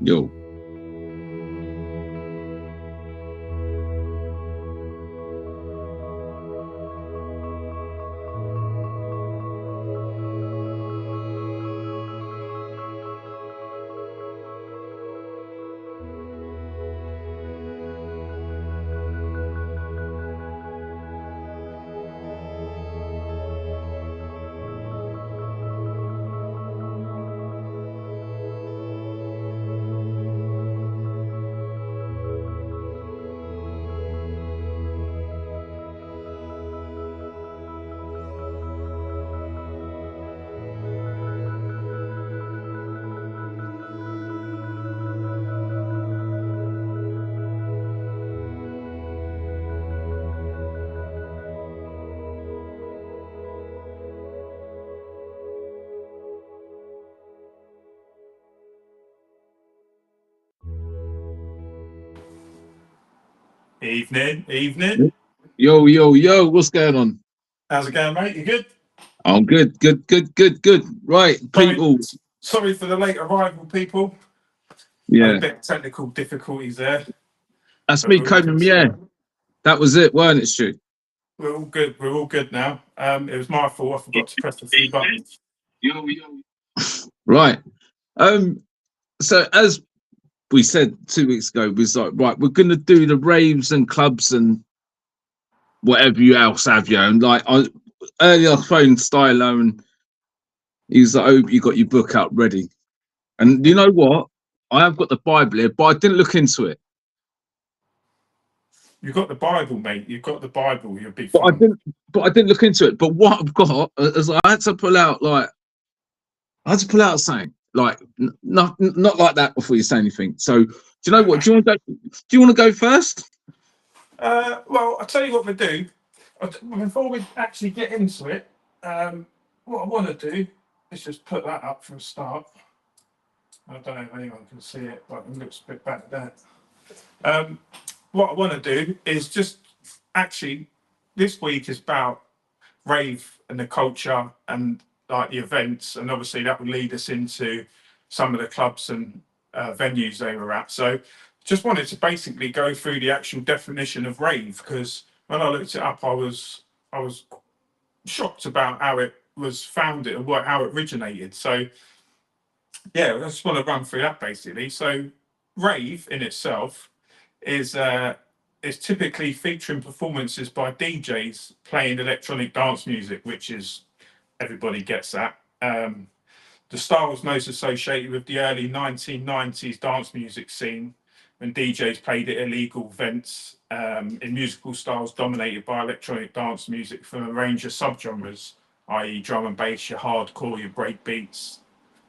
Yo. Evening. Yo, what's going on? How's it going, mate? You good? I'm good. Right, people. Sorry for the late arrival, people. Had a Yeah, bit of technical difficulties there. that's But me, Coleman. Yeah, that was it, weren't it, Stu? we're all good. We're all good now. It was my fault. I forgot to press a few buttons. Yo. Right. So as we said 2 weeks ago, we was like, right, we're gonna do the raves and clubs and whatever you else have you. And like earlier I phoned Stylo and he's like, oh, you got your book out ready. And you know what? I have got the Bible here, but I didn't look into it. You've got the Bible, mate. You've got the Bible. You're a big But I fan. didn't look into it. But what I've got is I had to pull out something like not like that before you say anything. So do you know what? Do you want to go first? Well, I'll tell you what we do. Before we actually get into it, what I want to do is just put that up for a start. I don't know if anyone can see it, but it looks a bit back there. What I want to do is just actually, this week is about rave and the culture and like the events, and obviously that will lead us into some of the clubs and venues they were at. So just wanted to basically go through the actual definition of rave, because when I looked it up, I was shocked about how it was founded and how it originated. So yeah, I just want to run through that basically. So rave in itself is typically featuring performances by DJs playing electronic dance music, which is everybody gets that. The style was most associated with the early 1990s dance music scene, when DJs played at illegal events in musical styles dominated by electronic dance music from a range of subgenres, i.e., drum and bass, your hardcore, your break beats,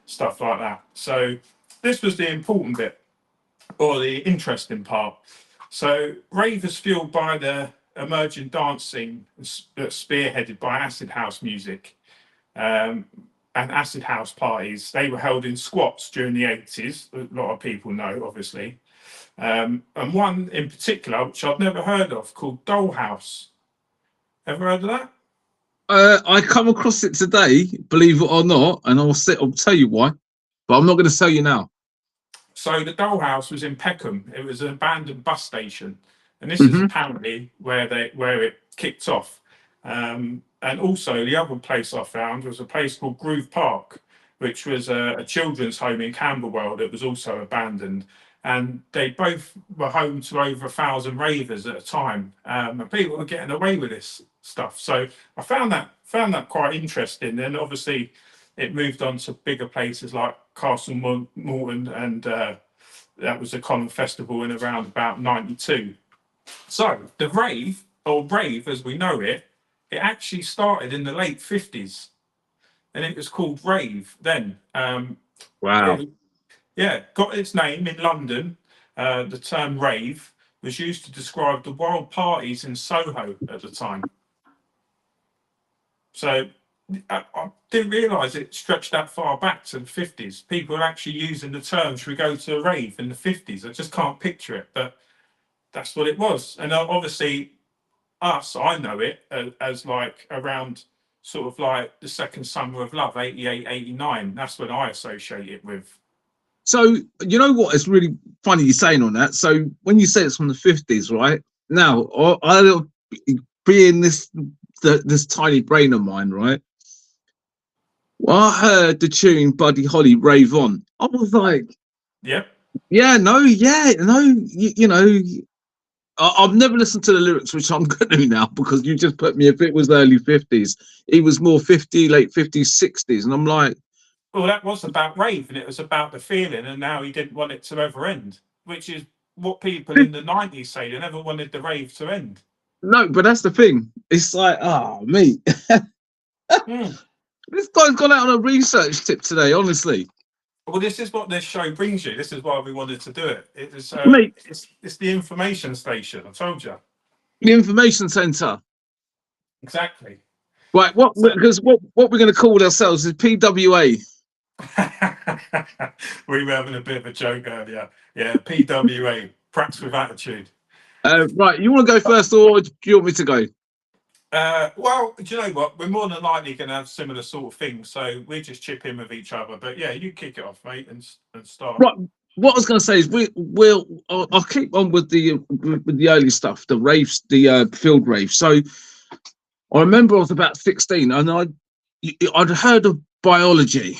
stuff like that. So this was the important bit, or the interesting part. So rave is fueled by the emerging dance scene that's spearheaded by acid house music. And acid house parties, they were held in squats during the 80s. A lot of people know, obviously. And one in particular, which I've never heard of, called Dollhouse. Ever heard of that? I come across it today, believe it or not, and I'll tell you why, but I'm not going to tell you now. So the Dollhouse was in Peckham. It was an abandoned bus station, and this is apparently where it kicked off. And also the other place I found was a place called Groove Park, which was a children's home in Camberwell that was also abandoned. And they both were home to over 1,000 ravers at a time, and people were getting away with this stuff. So I found that quite interesting. And obviously, it moved on to bigger places like Castle Morton, and that was a common festival in around about 92. So the rave, or rave as we know it, it actually started in the late 50s, and it was called rave then. Wow. Got its name in London. The term rave was used to describe the wild parties in Soho at the time. So I didn't realise it stretched that far back to the 50s. People are actually using the term, should we go to a rave in the 50s? I just can't picture it, but that's what it was. And obviously, I know it as like around sort of like the second summer of love, 88, 89. That's when I associate it with. So you know what? It's really funny you saying on that. So when you say it's from the 50s, right? Now I being this tiny brain of mine, right? Well, I heard the tune Buddy Holly Rave On. I was like, Yep. yeah, no, you know, I've never listened to the lyrics, which I'm going to now because you just put me. If it was early 50s, he was more 50, late 50s, 60s, and I'm like, Well, that was about Rave, and it was about the feeling, and now he didn't want it to ever end, which is what people in the 90s say. They never wanted the rave to end. no, but that's the thing. It's like, mate, Mm. this guy's gone out on a research tip today. Honestly, Well, this is what this show brings you. This is why we wanted to do it. It is, mate, it's the information station. I told you. the information centre. Exactly. Right, what So, because what we're going to call ourselves is PWA. we were having a bit of a joke earlier. Yeah, PWA, practice with attitude. Right, you want to go first, or do you want me to go? Well, do you know what? We're more than likely going to have similar sort of things, so we just chip in with each other. But yeah, you kick it off, mate, and start. Right, what I was going to say is I'll keep on with the early stuff, the raves, the field rave. So I remember I was about 16, and I'd heard of biology,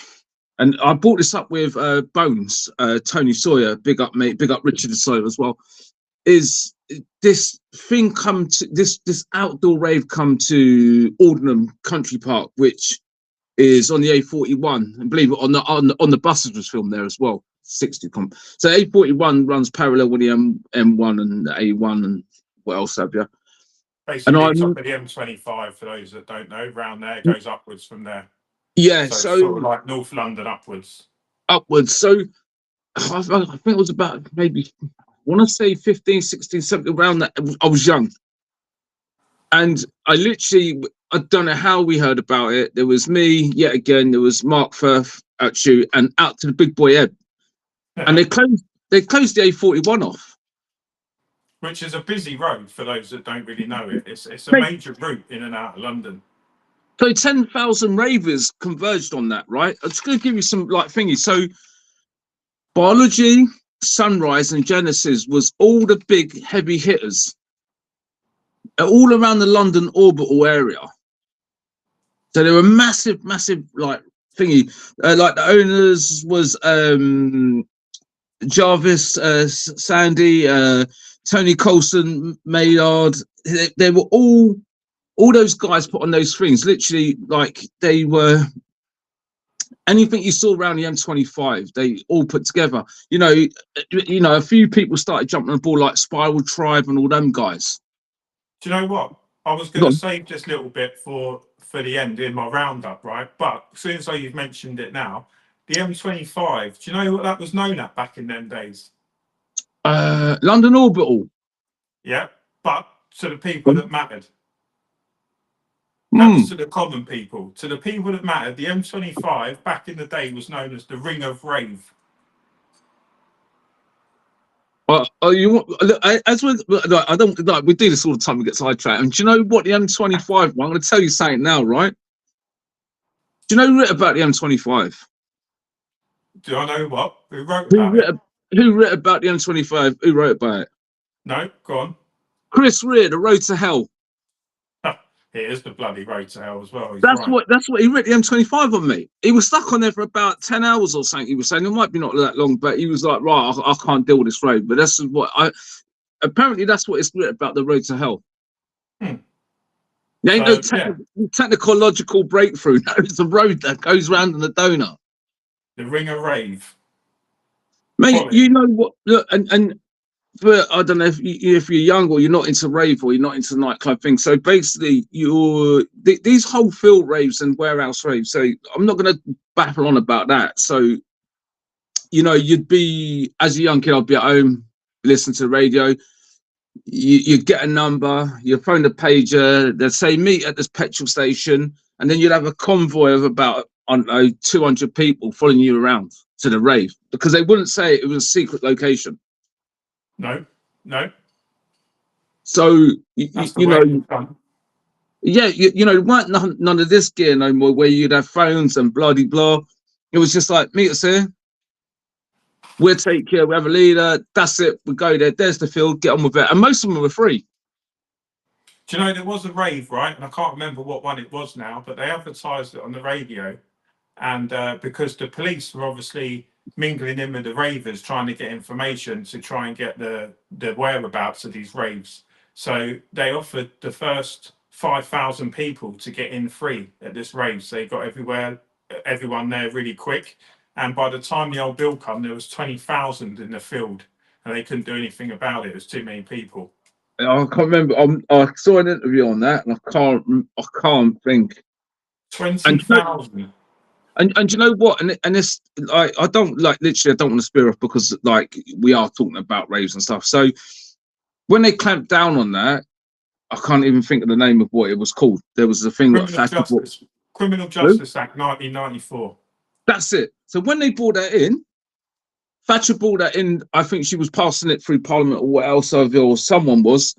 and I brought this up with Bones, Tony Sawyer, big up mate, big up Richard Sawyer as well. Is this thing come to this outdoor rave come to Aldenham Country Park, which is on the A41, and believe it on the buses was filmed there as well. 60 comp. So A41 runs parallel with the M1 and the A1 and what else have you? Basically, top of the M25 for those that don't know. Round there, it goes upwards from there. Yeah, so sort of like North London upwards. Upwards. So I think it was about maybe, I want to say 15, 16, something around that. I was young. And I don't know how we heard about it. There was me, yet again, there was Mark Firth at you, and out to the big boy Ed. And they closed the A41 off. Which is a busy road for those that don't really know it. It's a major route in and out of London. So 10,000 ravers converged on that, right? I'm just going to give you some like thingy. So Biology, Sunrise, and Genesis was all the big heavy hitters, all around the London orbital area. So they were massive like thingy. Like the owners was Jarvis, Sandy, Tony Colson, Maynard. They were all those guys put on those things. Literally, like they were anything you saw around the M25. They all put together. You know, a few people started jumping on the ball like Spiral Tribe and all them guys. Do you know what? I was going to save this little bit for the end in my roundup, right? But as soon as you've mentioned it now, the M25. Do you know what that was known at back in them days? London Orbital. Yeah, but to the people that mattered. That was to the common people. To the people that mattered, the M25 back in the day was known as the Ring of Rave. You want, as we, I don't like we do this all the time. We get sidetracked. And do you know what the M25? I'm going to tell you something now, right? Do you know about the M25? Do I know what? Who wrote about it? Who wrote about the M25? Who wrote about it? No, go on. Chris Rea, The Road to Hell. It is the bloody Road to Hell as well. That's what he wrote the M25 on, me. He was stuck on there for about 10 hours or something. He was saying it might be not that long, but he was like, right, I can't deal with this road. But that's what apparently that's what it's written about, the Road to Hell. There ain't no technological breakthrough. No, it's a road that goes round in a donut. The Ring of Rave. Mate, you know what? Look, and but I don't know if you're young or you're not into rave or you're not into nightclub things. So basically, these whole field raves and warehouse raves. So I'm not going to battle on about that. So, you'd be, as a young kid, I'd be at home, listen to the radio. You'd get a number, you'd phone the pager, they'd say meet at this petrol station, and then you'd have a convoy of about, I don't know, 200 people following you around to the rave because they wouldn't say it was a secret location. No. So weren't none of this gear no more where you'd have phones and bloody blah. It was just like meet us here. We'll take care, we have a leader, that's it, we go there, there's the field, get on with it. And most of them were free. Do you know there was a rave, right? And I can't remember what one it was now, but they advertised it on the radio. And because the police were obviously mingling in with the ravers, trying to get information to try and get the whereabouts of these raves. So they offered the first 5,000 people to get in free at this rave. So they got everyone there really quick. And by the time the old bill come, there was 20,000 in the field, and they couldn't do anything about it. It was too many people. I can't remember. I saw an interview on that, and I can't think. 20,000. And you know what? And this, I don't like literally. I don't want to spear off because like we are talking about raves and stuff. So when they clamped down on that, I can't even think of the name of what it was called. There was a thing like Criminal Justice Act 1994. That's it. So when they brought that in, Thatcher brought that in. I think she was passing it through Parliament or what else, or someone was.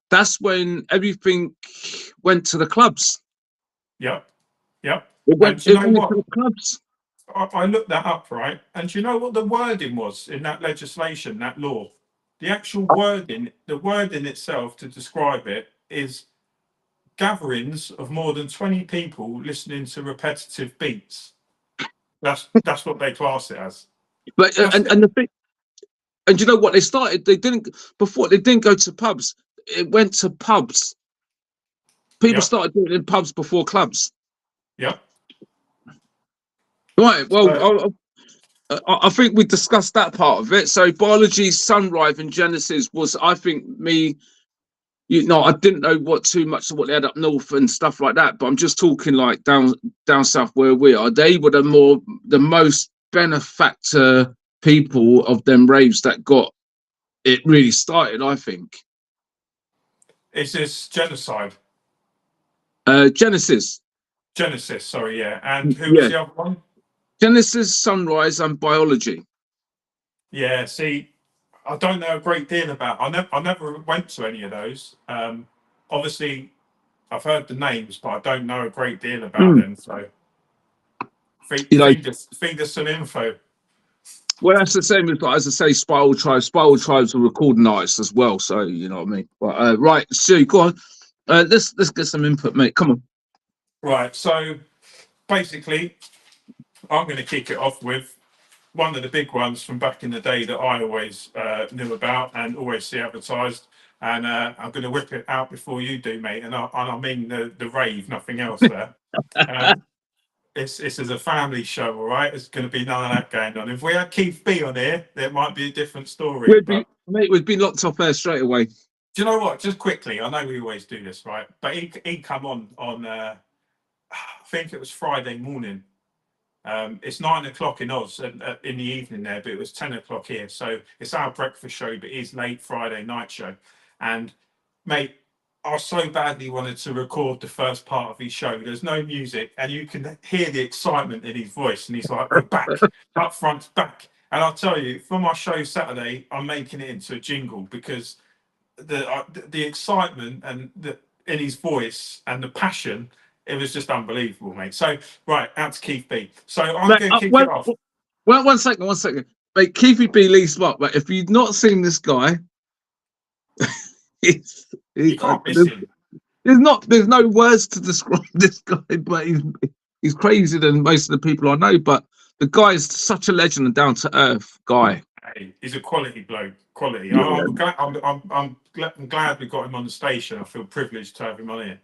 That's when everything went to the clubs. Yep. It went to the clubs. I looked that up, right? And do you know what the wording was in that legislation, that law? The actual wording, the wording itself to describe it is gatherings of more than 20 people listening to repetitive beats. That's what they class it as. But and the thing, and you know what? They started. They didn't go to pubs. It went to pubs. People started doing it in pubs before clubs. Yep. Right. Well, I think we discussed that part of it. So biology, Sunrise, and Genesis was, I think, me. I didn't know too much of what they had up north and stuff like that. But I'm just talking like down south where we are. They were the most benefactor people of them raves that got it really started. I think. Is this genocide? Genesis. Genesis, sorry, yeah. And who was the other one? Genesis, Sunrise, and biology. Yeah, see, I don't know a great deal about. I never went to any of those. Obviously, I've heard the names, but I don't know a great deal about them. So, feed us some info. Well, that's the same as I say, Spiral Tribes. Spiral Tribes are recording artists as well, so you know what I mean. But right, so go on. Let's get some input, mate. Come on. Right. So basically, I'm going to kick it off with one of the big ones from back in the day that I always knew about and always see advertised. And I'm going to whip it out before you do, mate. And I mean the rave, nothing else there. This is a family show, all right? There's going to be none of that going on. If we had Keith B on here, there might be a different story. We'd be locked off there straight away. Do you know what? Just quickly, I know we always do this, right? But he come on I think it was Friday morning. It's 9 o'clock in Oz in the evening there, but it was 10 o'clock here. So it's our breakfast show, but it's late Friday night show. And mate, I so badly wanted to record the first part of his show. There's no music, and you can hear the excitement in his voice. And he's like, "We're back, up front, back." And I'll tell you, for my show Saturday, I'm making it into a jingle because the excitement and in his voice and the passion. It was just unbelievable, mate. So, right, out to Keith B. So I'm going to kick it off. Well, one second. Mate, Keith B. Lee Smart, but if you've not seen this guy, you can't miss him. There's no words to describe this guy, but he's crazier than most of the people I know. But the guy is such a legend and down to earth guy. Hey, he's a quality bloke. Quality. Yeah. I'm glad we got him on the station. I feel privileged to have him on here.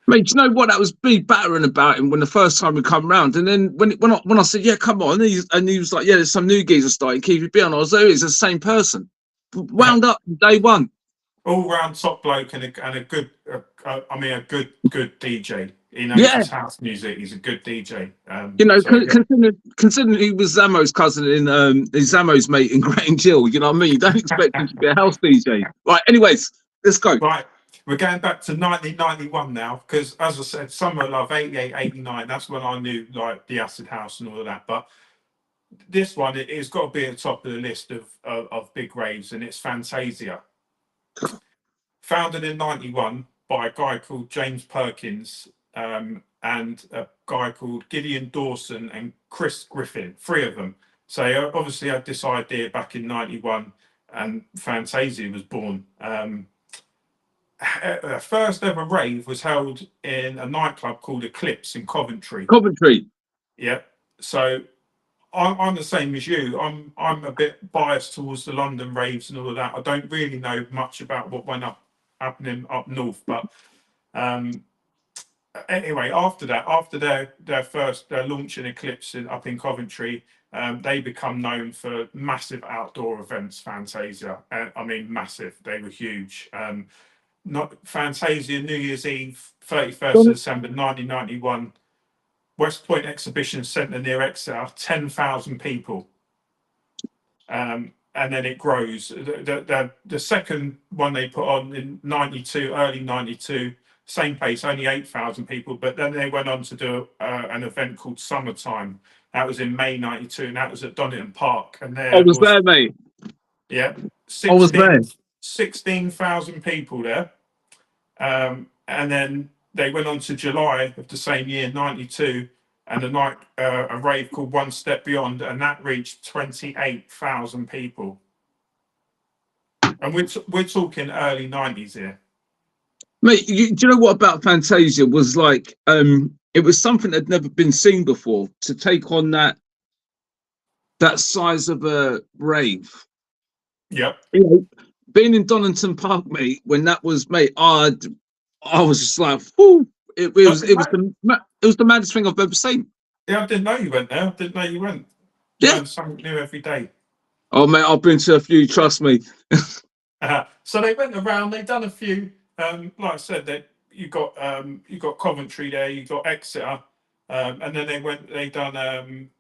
Mate, you know what? That was big battering about him when the first time we come round, and then when I said, "Yeah, come on," and he was like, "Yeah, there's some new geezer starting, keep it on." I was like, "It's the same person." Wound up day one. All round top bloke and a good, a good DJ. He knows his house music. He's a good DJ. Considering he was Zamo's cousin in Zamo's mate in Grange Hill, you know what I mean? You don't expect him to be a house DJ, right? Anyways, let's go. Right. We're going back to 1991 now, because as I said, summer of love, 88, 89, that's when I knew like the acid house and all of that. But this one, it's got to be at the top of the list of big raves, and it's Fantasia. Founded in 91 by a guy called James Perkins and a guy called Gideon Dawson and Chris Griffin, three of them. So obviously I had this idea back in '91, and Fantasia was born. First ever rave was held in a nightclub called Eclipse in Coventry. Coventry. Yeah. So I'm the same as you. I'm a bit biased towards the London raves and all of that. I don't really know much about what went happening up north, but um, anyway, after that, after their launch in Eclipse up in Coventry, they become known for massive outdoor events. Fantasia, I mean, massive. They were huge. Not Fantasia New Year's Eve, 31st of December 1991, West Point Exhibition Centre near Exeter, 10,000 people. And then it grows. The second one they put on in 92, early 92, same place, only 8,000 people. But then they went on to do an event called Summertime. That was in May 92, and that was at Donington Park. And I there was was, there, mate. yeah, I was there. 16,000 people there. And then they went on to July of the same year, 92, and a rave called One Step Beyond, and that reached 28,000 people. And we're talking early 90s here. Mate, do you know what about Fantasia was like? It was something that had never been seen before to take on that size of a rave. Yep. You know, being in Donington Park, mate, when that was, mate, I was just like, whoo, it was the maddest thing I've ever seen. Yeah, I didn't know you went there. I didn't know you went. Yeah. Learn something new every day. Oh, mate, I've been to a few, trust me. So they went around. They done a few. Like I said, that you got Coventry there. You got Exeter, and then they done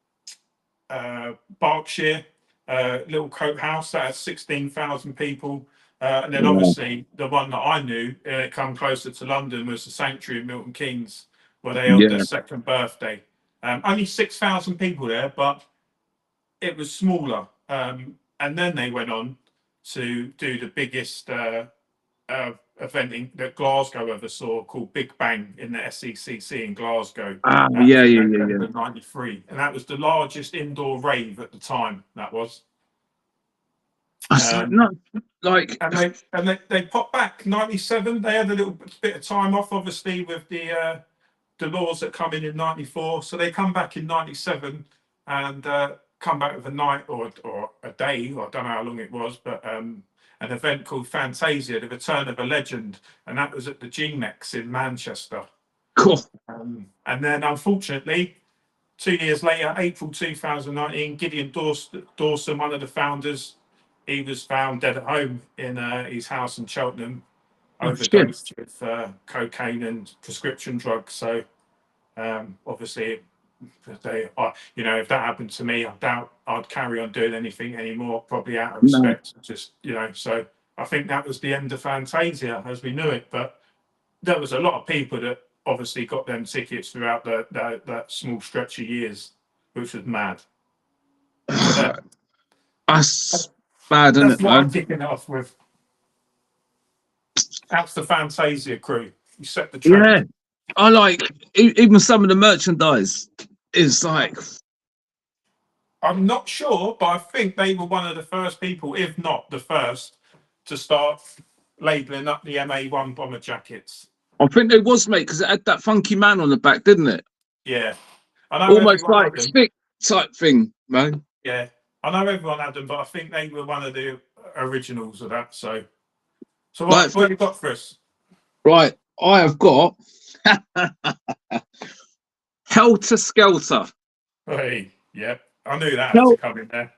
Berkshire, Little Coat House that had 16,000 people. And then obviously the one that I knew, it come closer to London, was the Sanctuary in Milton Keynes, where they held their second birthday. Only 6,000 people there, but it was smaller. And then they went on to do the biggest event that Glasgow ever saw, called Big Bang in the SECC in Glasgow. Yeah. November '93, and that was the largest indoor rave at the time. That was. No, like, And they popped back '97. They had a little bit of time off, obviously, with the laws that come in '94. So they come back in '97 and come back with a night or a day, or I don't know how long it was, but an event called Fantasia, the Return of a Legend, and that was at the G-Mex in Manchester. cool. And then, unfortunately, 2 years later, April 2019, Gideon Dawson, one of the founders, he was found dead at home in his house in Cheltenham, overdosed with cocaine and prescription drugs. So obviously, if that happened to me, I doubt I'd carry on doing anything anymore, probably out of respect. No. So I think that was the end of Fantasia as we knew it. But there was a lot of people that obviously got them tickets throughout that small stretch of years, which was mad. That's bad, isn't That's it, what man? I'm kicking off with. That's the Fantasia crew. You set the trend. Yeah, I like even some of the merchandise is like. I'm not sure, but I think they were one of the first people, if not the first, to start labelling up the MA1 bomber jackets. I think it was, mate, because it had that funky man on the back, didn't it? Yeah, I know Almost everyone like had them. stick type thing, man. Yeah, I know everyone had them, but I think they were one of the originals of that. So what have you got for us? Right, I have got Helter Skelter. Hey, yeah, I knew that had to come in there.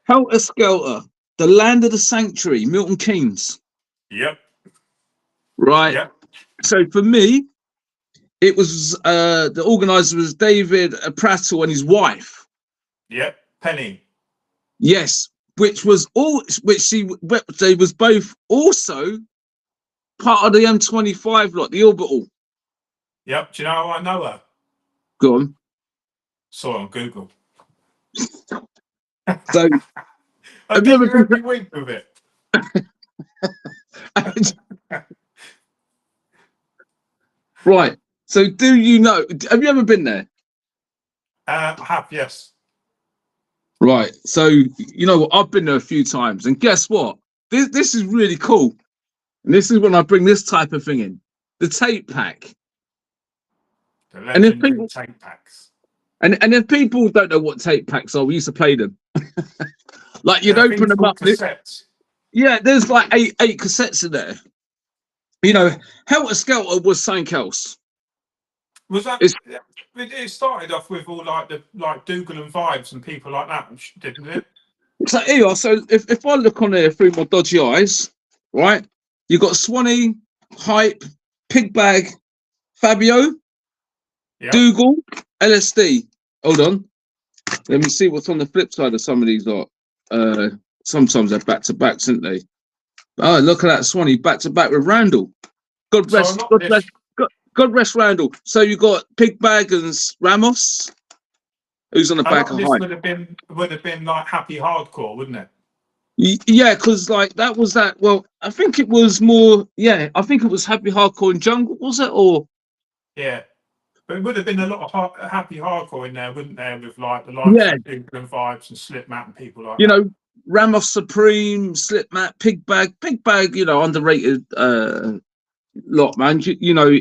Helter Skelter, the land of the sanctuary, Milton Keynes. Yep. Right. Yep. So for me, it was the organizer was David Prattle and his wife. Yep. Penny. Yes, they was both also part of the M25 lot, the orbital. Yep. Do you know how I know her? Go on. Saw her on Google. So I get you every week with it. Right. So do you know? Have you ever been there? I have, yes. Right. So you know what? I've been there a few times, and guess what? This is really cool. And this is when I bring this type of thing in. The tape pack. The And if legendary people tape packs. and if people don't know what tape packs are, we used to play them. Like you'd open Things them called up. cassettes. Yeah, there's like eight cassettes in there. You know, Helter Skelter was something else. Was that? It's It started off with all like Dougal and Vibes and people like that, didn't it? so here you are. So if I look on there through my dodgy eyes, right? You got Swanee, Hype, Pigbag, Fabio, Yep. Dougal, LSD. Hold on. Let me see what's on the flip side of some of these lot. Sometimes they're back to backs, aren't they? Oh, look at that Swanee back to back with Randall. God So a rest, lot of God rest, this God rest Randall. So you got Pigbag and Ramos, who's on the a lot back of of this Hype. would have been like happy hardcore, wouldn't it? Yeah, because like that was that. Well, I think it was more. Yeah, I think it was Happy Hardcore and Jungle, was it? Or Yeah. But it would have been a lot of happy hardcore in there, wouldn't there? With like the likes yeah, of Dougal and Vibes and Slipmat and people like you that. know, Ramos Supreme, Slipmat, Pigbag. You know, underrated lot, man. You know,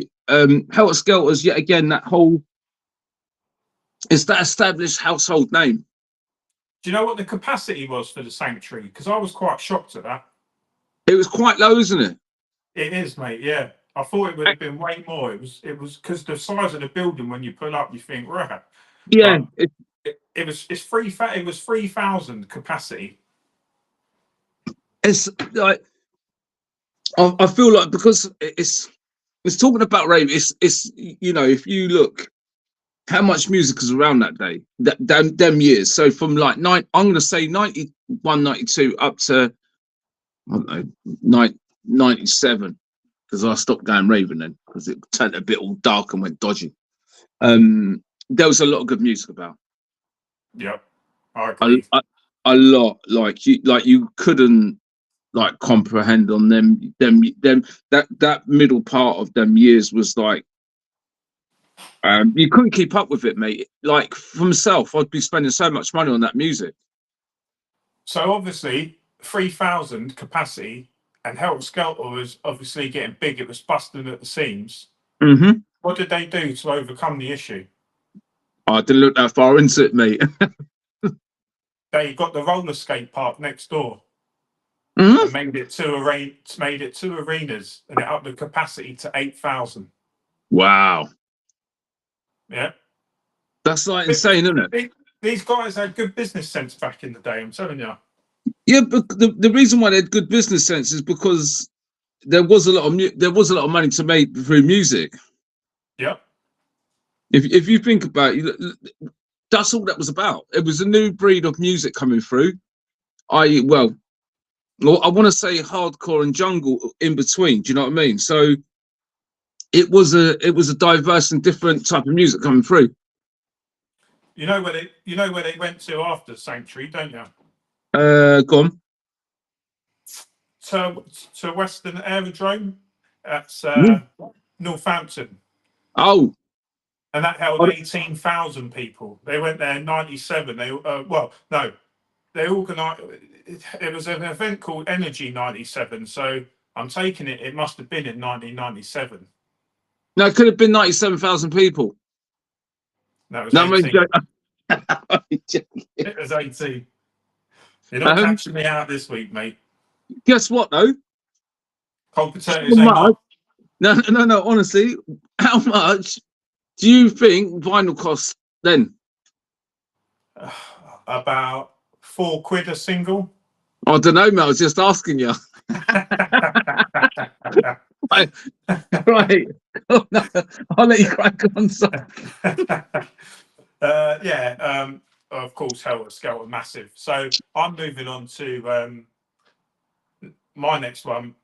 Helter Skelter's yet again that whole. It's that established household name. Do you know what the capacity was for the Sanctuary? Because I was quite shocked at that. It was quite low, isn't it? It is, mate. Yeah, I thought it would have been way more. It was because the size of the building. When you pull up, you think, right. Yeah, But it was 3,000 capacity. it's like I feel like because it's talking about rave. It's you know if you look how much music is around that day, them years. So from like I'm going to say 91, 92 up to I don't know 97 because I stopped going raving then because it turned a bit all dark and went dodgy. There was a lot of good music about Yep, I a, agree. a lot like you couldn't like comprehend on them that middle part of them years was like you couldn't keep up with it, mate. Like for myself, I'd be spending so much money on that music. So obviously, 3,000 capacity, and Helter Skelter was obviously getting big. It was busting at the seams. Mm-hmm. What did they do to overcome the issue? I didn't look that far into it, mate. They got the roller skate park next door Mm-hmm. and made it two arenas, and it upped the capacity to 8,000. Wow, Yeah, that's like but insane, isn't it? these guys had good business sense back in the day. I'm telling you. Yeah, but the reason why they had good business sense is because there was a lot of money to make through music. Yep. If you think about it, that's all that was about. It was a new breed of music coming through. Well, I want to say hardcore and jungle in between. Do you know what I mean? So it was a diverse and different type of music coming through. You know where they went to after Sanctuary, don't you? Go on. To Western Aerodrome. That's Mm. Northampton. Oh, And that held 18,000 people. They went there in '97. They organised. It was an event called Energy '97. So I'm taking it. It must have been in 1997. no, it could have been 97,000 people. That was No, I'm 18. joking. It was 18. You're not catching me out this week, mate. Guess what though? Cold How potatoes ain't much? not. No. Honestly, how much do you think vinyl costs then? About £4 a single. I don't know, mate. I was just asking you. Right. Right. Oh, no. I'll let you crack on. Yeah, of course, Helter Skelter massive. So I'm moving on to my next one.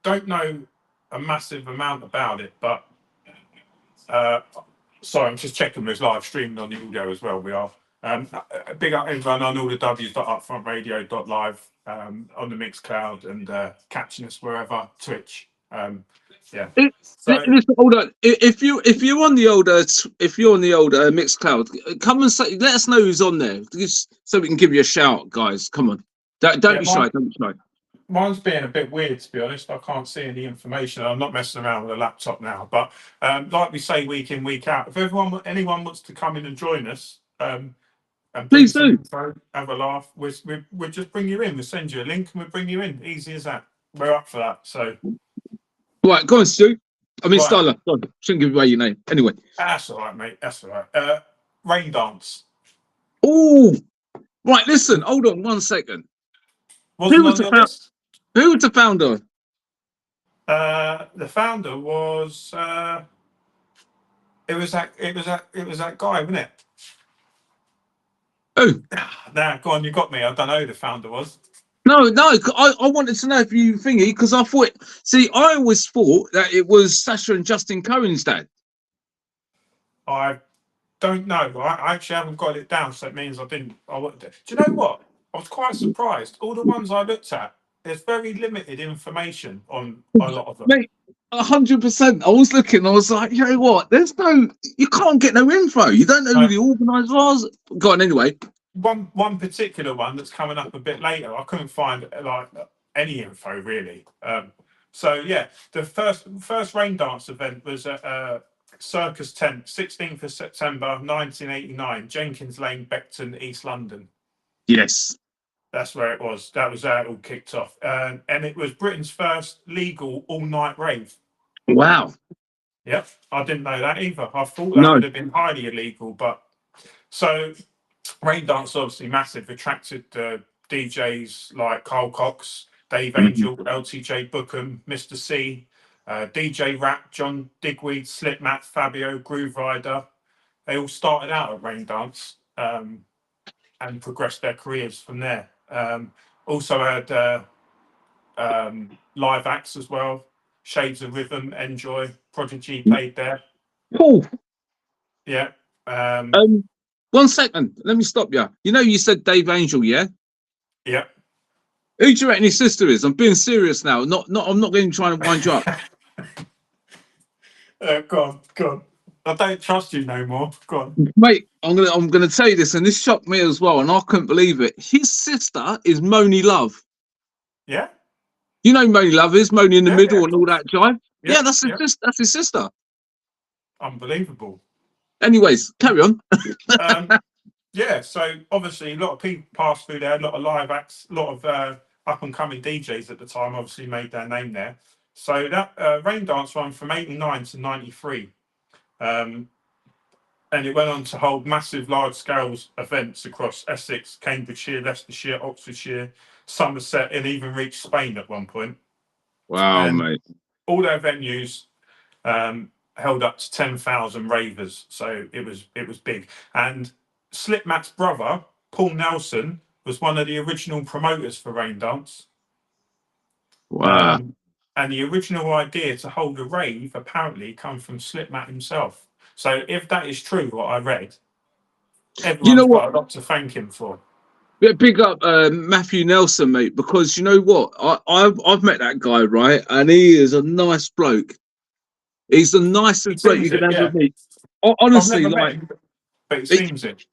Don't know a massive amount about it, but sorry, I'm just checking there's live streaming on the audio as well. We are. Big up everyone on all the W's.upfrontradio.live on the Mixcloud and catching us wherever, Twitch, Yeah. So Listen, hold on. If you're on the older Mixcloud, come and say, let us know who's on there, just so we can give you a shout, guys. Come on, don't yeah, be shy. Don't be shy. mine's being a bit weird, to be honest. I can't see any information. I'm not messing around with a laptop now, but like we say, week in, week out, if anyone wants to come in and join us, and bring Please some do. info, have a laugh, we'll just bring you in. We'll send you a link and we'll bring you in. Easy as that. We're up for that. So, Right, go on, Stu. I mean, right, Styler. Go on. Shouldn't give away your name. Anyway. that's all right, mate. That's all right. Rain dance Oh, right. Listen, hold on 1 second. Who wasn't was on the your list. Who was the founder? The founder was it was that guy, wasn't it? Oh, Nah, go on, you got me. I don't know who the founder was. no. I wanted to know if you thingy because I thought. See, I always thought that it was Sasha and Justin Cohen's dad. I don't know. I actually haven't got it down, so it means I didn't. Do you know what? I was quite surprised. All the ones I looked at, there's very limited information on a lot of them. Mate, 100%. I was looking. I was like, you know what? You can't get no info. You don't know who Uh, the organizer was. Go on, anyway. one particular one that's coming up a bit later, I couldn't find like any info really. So yeah, the first rain dance event was at Circus Tent, 16th of September 1989, Jenkins Lane, Beckton, East London. Yes. That's where it was. That was how it all kicked off. And it was Britain's first legal all-night rave. Wow. Yep, I didn't know that either. I thought that No. would have been highly illegal, but so rain dance obviously massive, attracted DJs like Carl Cox, Dave Mhm. Angel, LTJ Bookham, Mr. C, DJ Rap, John Digweed, Slipmat, Fabio, Groove Rider. They all started out at rain dance and progressed their careers from there. Also had live acts as well. Shades of Rhythm, Enjoy, Prodigy played there. Paul, Yeah. um, 1 second. Let me stop you. You know, you said Dave Angel, yeah? Yeah. Who do you reckon his sister is? I'm being serious now. I'm not going to try and wind you up. Go on, go on. I don't trust you no more. Go on. Mate, I'm gonna tell you this, and this shocked me as well, and I couldn't believe it. His sister is Moni Love. Yeah. You know Moni Love is Moni in the Yeah. Yeah. middle Of and all course. that jive. Yeah. Yeah, that's his Yeah. that's his sister. Unbelievable. Anyways, carry on. Um, yeah. So obviously, a lot of people passed through there. A lot of live acts. A lot of up and coming DJs at the time obviously made their name there. So that rain dance ran from '89 to '93. And it went on to hold massive large scale events across Essex, Cambridgeshire, Leicestershire, Oxfordshire, Somerset, and even reached Spain at one point. Wow, And mate. all their venues held up to 10,000 ravers, so it was big. And Slipmat's brother, Paul Nelson, was one of the original promoters for Rain Dance. Wow. Um, and the original idea to hold a rave apparently come from Slipmat himself. So if that is true, what I read, You know everyone's what? got a lot to thank him for. Yeah, big up Matthew Nelson, mate, because you know what? I've met that guy, right? And he is a nice bloke. He's the He nicest bloke you seems can it, ever yeah. meet. I've Honestly, never met like, him, but he he, seems it.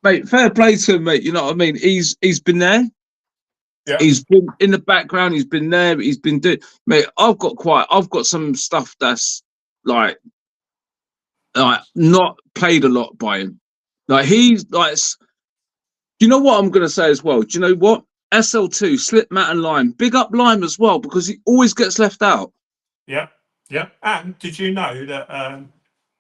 mate, fair play to him, mate. You know what I mean? He's been there. Yeah, He's been in the background. He's been there. He's been doing. Mate, I've got some stuff that's like not played a lot by him. Like he's like. Do you know what I'm gonna say as well? Do you know what? SL2, Slip, Matt, and Lime. Big up Lime as well because he always gets left out. yeah, yeah. And did you know that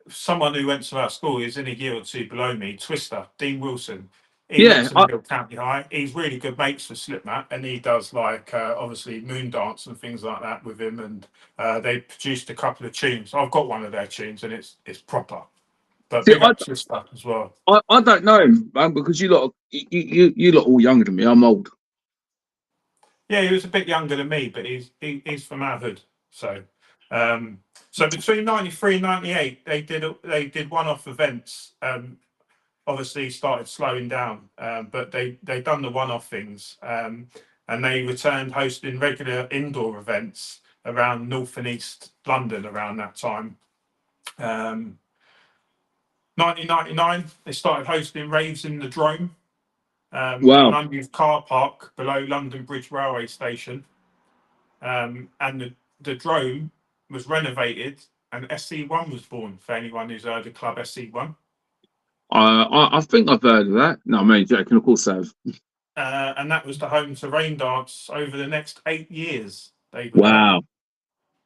someone who went to our school is in a year or two below me, Twister, Dean Wilson. He went Yeah, to Middle County High. He's really good mates with Slipmat, and he does like obviously moon dance and things like that with him. And they produced a couple of tunes. I've got one of their tunes, and it's proper. But see, big up Twister as well. I don't know him, man, because you lot all younger than me. I'm old. Yeah, he was a bit younger than me, but he's from our hood. So so between '93 and '98, they did one-off events. Obviously started slowing down, but they done the one-off things, and they returned hosting regular indoor events around North and East London around that time. 1999, they started hosting raves in the Drome, an Wow. unused car park below London Bridge Railway Station. And the Drome was renovated, and SC1 was born, for anyone who's heard of Club SC1. I think I've heard of that. No, I mean, joking, of course I have. And that was the home to Rain Dance over the next 8 years. They were Wow.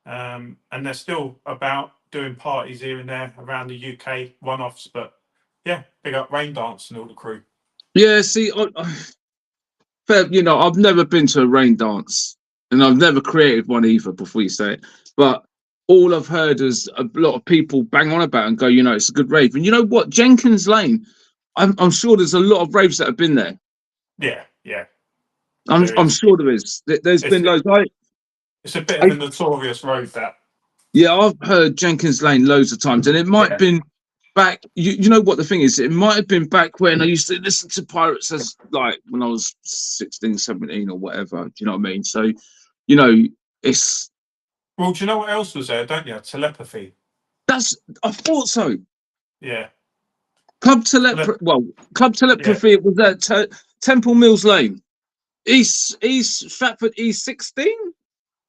there. And they're still about doing parties here and there around the UK, one-offs. But yeah, big up Rain Dance and all the crew. Yeah, see, you know, I've never been to a rain dance, and I've never created one either, before you say it. But all I've heard is a lot of people bang on about it and go, you know, it's a good rave. And you know what? Jenkins Lane, I'm sure there's a lot of raves that have been there. Yeah, yeah. I'm sure there is. There's been loads. It's a bit of a notorious road, that. Yeah, I've heard Jenkins Lane loads of times, and it might have been back. You know what the thing is? It might have been back when I used to listen to Pirates as like when I was 16, 17 or whatever. Do you know what I mean? So, you know, it's. Well, do you know what else was there, don't you? Telepathy. I thought so. Yeah. Club Telepathy. It was at Temple Mills Lane, East Stratford, E16.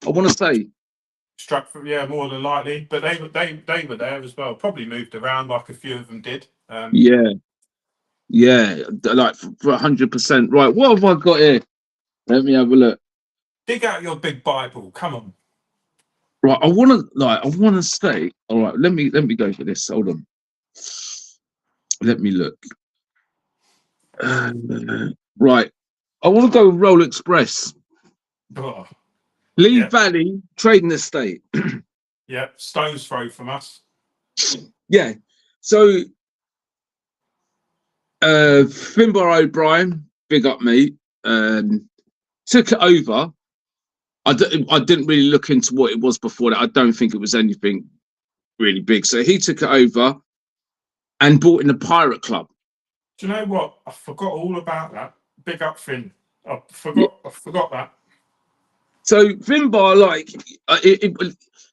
I want to say. Stratford, yeah, more than likely, but they were there as well. Probably moved around, like a few of them did. Yeah, like for 100%. Right, what have I got here? Let me have a look. Dig out your big Bible. Come on. Right, I want to say. All right, let me go for this. Hold on. Let me look. Right, I want to go Roll Express. Oh, Lee Valley Trading Estate. Yeah, stone's throw from us. Yeah, so Finbar O'Brien, big up mate, took it over. I didn't really look into what it was before that. I don't think it was anything really big. So he took it over and brought in the Pirate Club. Do you know what? I forgot all about that. Big up Finn. I forgot that. So Finbar, like,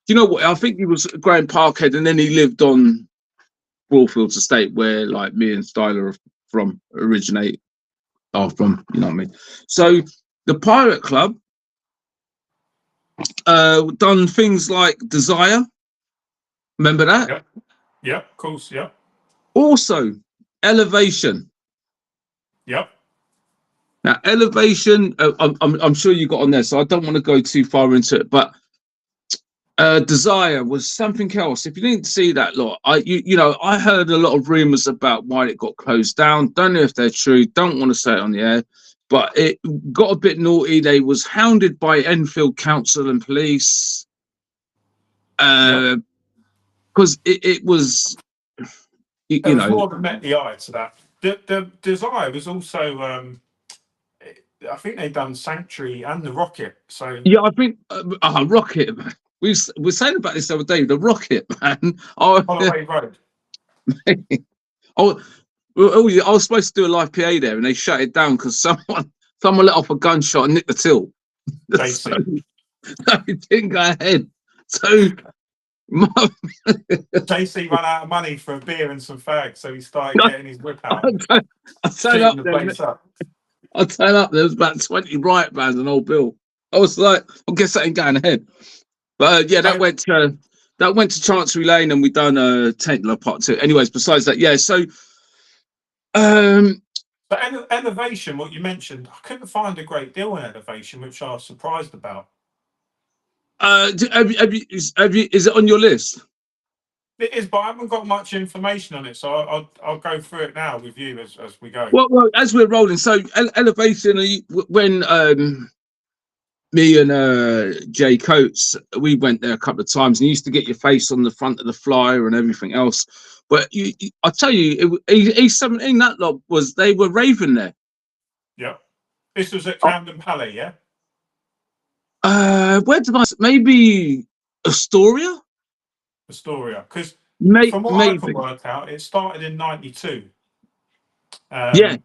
you know what? I think he was Graham Parkhead, and then he lived on Broadfields Estate, where like me and Styler are from, are from. You know what I mean? So the Pirate Club done things like Desire. Remember that? Yep. Yeah, of course. Yep. Also, Elevation. Yep. Now, Elevation, I'm sure you got on there, so I don't want to go too far into it, but Desire was something else. If you didn't see that lot, I heard a lot of rumors about why it got closed down. Don't know if they're true. Don't want to say it on the air, but it got a bit naughty. They was hounded by Enfield Council and police because it was, There was more than met the eye to that. The Desire was also, I think they've done Sanctuary and the Rocket. So yeah, I think Rocket. We were saying about this the other day. The Rocket, man. Holloway Road. I was supposed to do a live PA there, and they shut it down because someone let off a gunshot and nicked the till. So it didn't go ahead. So JC ran out of money for a beer and some fags, so he started getting his whip out. I turned up there. I turned up. There was about 20 riot bands and old Bill. I was like, I guess that ain't going ahead. But yeah, that went to Chancery Lane, and we done Taintler Part 2. Anyways, besides that, yeah. So, but Elevation, what you mentioned, I couldn't find a great deal in Elevation, which I was surprised about. Is it on your list? It is, but I haven't got much information on it, so I'll go through it now with you as we go. Well, as we're rolling, so Elevation, when me and Jay Coates, we went there a couple of times, and you used to get your face on the front of the flyer and everything else. But I tell you, E17, that lot they were raving there. Yeah, this was at Camden Palais, yeah. Where did maybe Astoria? Because from what I can work out, it started in '92. Yeah,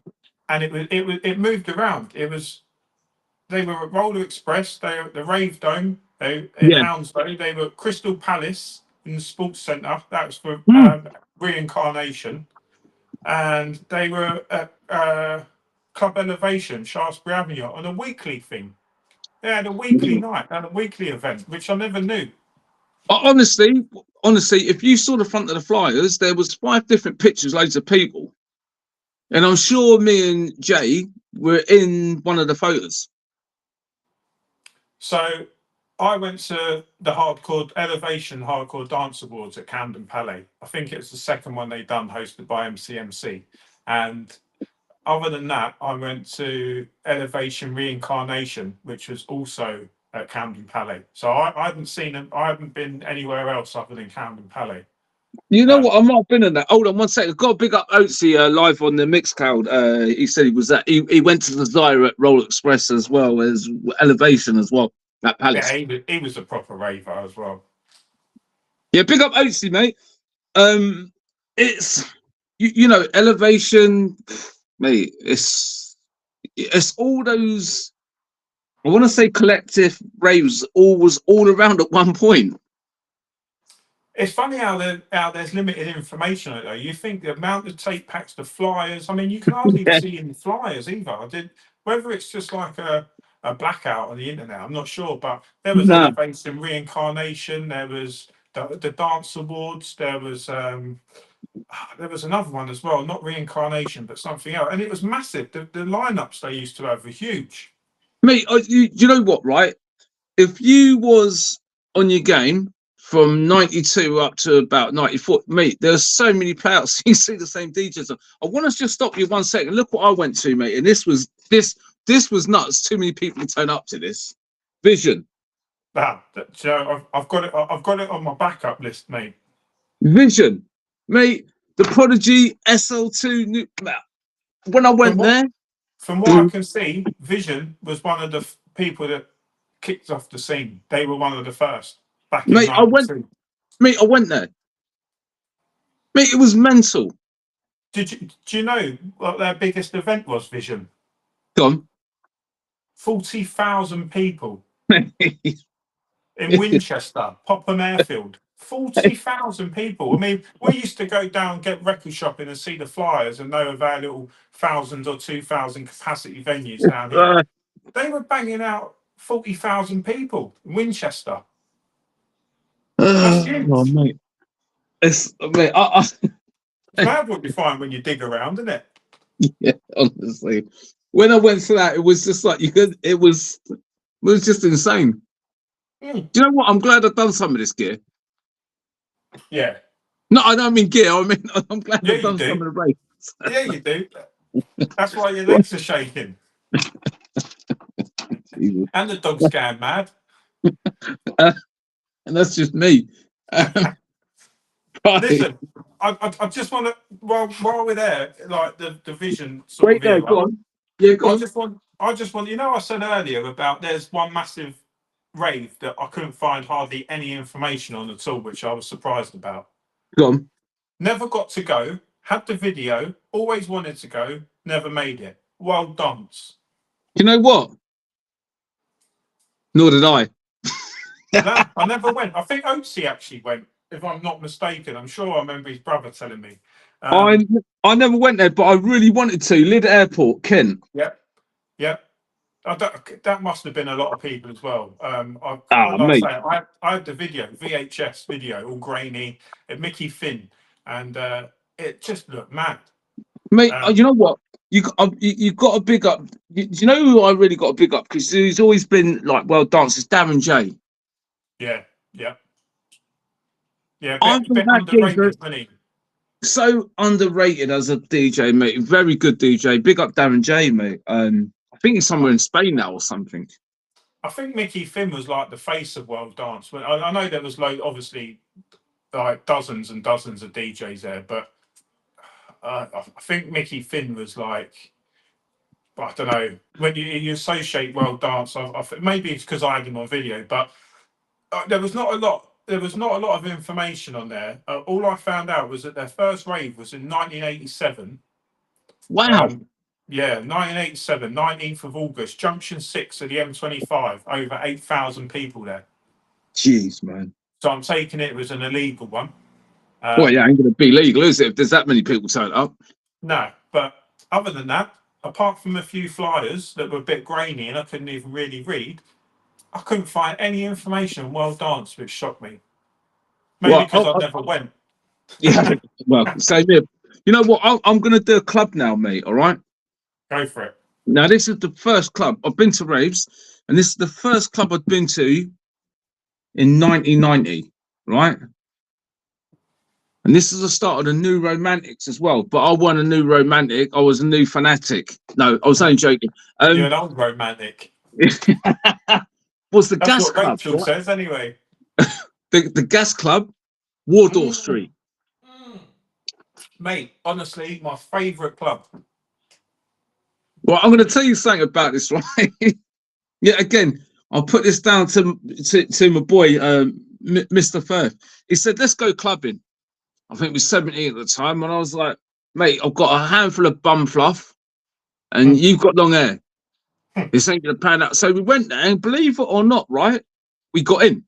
and it moved around. They were at Roller Express, the Rave Dome, In Hounslow, they were at Crystal Palace in the Sports Centre. That was for reincarnation. And they were at Club Elevation, Shaftesbury Avenue, on a weekly thing. They had a weekly night and a weekly event, which I never knew. Honestly, if you saw the front of the flyers, there was 5 different pictures, loads of people. And I'm sure me and Jay were in one of the photos. So I went to the Elevation Hardcore Dance Awards at Camden Palais. I think it was the second one they done, hosted by MCMC. And other than that, I went to Elevation Reincarnation, which was also at Camden Palais. So I haven't seen them. I haven't been anywhere else other than Camden Palais. You know what? I might have been in that. Hold on 1 second. I've got to big up Oatsy live on the Mixcloud. He said he was at. He went to the Desire at Roll Express as well as Elevation as well. That Palace. Yeah, he was a proper raver as well. Yeah, big up Oatsy, mate. It's you know, Elevation, mate. It's all those. I want to say collective raves was all around at one point. It's funny how there's limited information though. You think the amount of tape packs, the flyers. I mean, you can hardly see in the flyers either. Whether it's just like a blackout on the internet, I'm not sure. But there was Elevation Reincarnation. There was the Dance Awards. There was another one as well, not Reincarnation, but something else, and it was massive. The lineups they used to have were huge. Mate, you know what, right? If you was on your game from 92 up to about 94, mate, there's so many playouts. You see the same DJs. I want to just stop you 1 second. Look what I went to, mate. And this was nuts. Too many people turn up to this. Vision. So I've got it on my backup list, mate. Vision. Mate, the Prodigy SL2. When I went there. From what I can see, Vision was one of the people that kicked off the scene. They were one of the first back in 92. I went there. Mate, it was mental. Do you know what their biggest event was, Vision? Gone. 40,000 people in Winchester, Popham Airfield. 40,000 people. I mean, we used to go down, get record shopping and see the flyers and know of our little 1,000 or 2,000 capacity venues down here. They were banging out 40,000 people in Winchester. That's huge. Oh, mate. It's mad what you find when you dig around, isn't it? Yeah, honestly. When I went to that, it was just like it was just insane. Do you know what? I'm glad I've done some of this gear. Yeah. No, I don't mean gear. I mean, I'm glad I've done some of the race. Yeah, you do. That's why your legs are shaking. And the dog's going mad. And that's just me. Right. Listen, I just want to, while we're there, like the vision sort of. Go on. Yeah, go on. I just want, you know, I said earlier about there's one massive rave that I couldn't find hardly any information on at all, which I was surprised about. Go on. Never got to go, had the video, always wanted to go, never made it. Wild Dance. You know what? Nor did I. No, I never went. I think Oatsy actually went, if I'm not mistaken. I'm sure I remember his brother telling me. I never went there, but I really wanted to. Lyd Airport, Kent. Yep. That must have been a lot of people as well. I had the video, VHS video, all grainy, Mickey Finn, and it just looked mad. Mate, you know what? You got to big up. You know who I really got to big up because he's always been like well dancers. Darren J. Yeah. Bit underrated, isn't he? So underrated as a DJ, mate. Very good DJ. Big up Darren J, mate. I think he's somewhere in Spain now or something. I think Mickey Finn was like the face of world dance. I know there was obviously like dozens and dozens of DJs there, but I think Mickey Finn was like, I don't know, when you associate world dance, maybe it's because I had him on video, but there was not a lot. There was not a lot of information on there. All I found out was that their first rave was in 1987. Wow. Yeah, 1987, 19th of August, Junction 6 of the M25, over 8,000 people there. Jeez, man. So I'm taking it as an illegal one. Well, yeah, ain't gonna be legal, is it? If there's that many people turn up. No, but other than that, apart from a few flyers that were a bit grainy and I couldn't even really read, I couldn't find any information on World Dance, which shocked me. Maybe Well, because I never went. yeah. Well, same here. You know what? I'm gonna do a club now, mate. All right. Go for it. Now, this is the first club I've been to raves, and this is the first club I've been to in 1990, right? And this is the start of the New Romantics as well. But I wasn't a new romantic. I was a new fanatic. No, I was only joking. You're an old romantic. Was the That's Gas what Club? Rachel says anyway. The Gas Club, Wardour Street. Mate, honestly, my favourite club. Well, I'm going to tell you something about this, right? Yeah, again, I'll put this down to my boy, Mr. Firth. He said, let's go clubbing. I think it was 17 at the time. And I was like, mate, I've got a handful of bum fluff and you've got long hair. This ain't going to pan out. So we went there and believe it or not, right? We got in.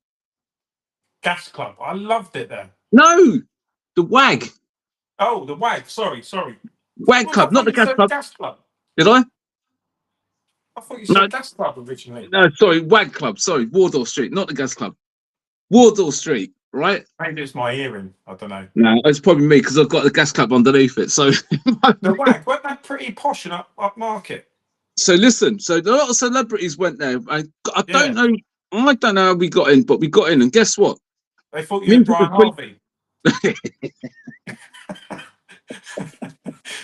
Gas Club. I loved it there. No, the WAG. Oh, the WAG. Sorry. WAG Club, not the Gas Club. Gas Club. Did I? I thought you said Gas Club originally. No, sorry, WAG Club. Sorry, Wardour Street, not the Gas Club. Wardour Street, right? Maybe it's my hearing. I don't know. No, it's probably me because I've got the Gas Club underneath it. So the WAG, weren't they pretty posh and up market? So listen, so a lot of celebrities went there. I don't know how we got in, but we got in, and guess what? They thought you were Brian Harvey.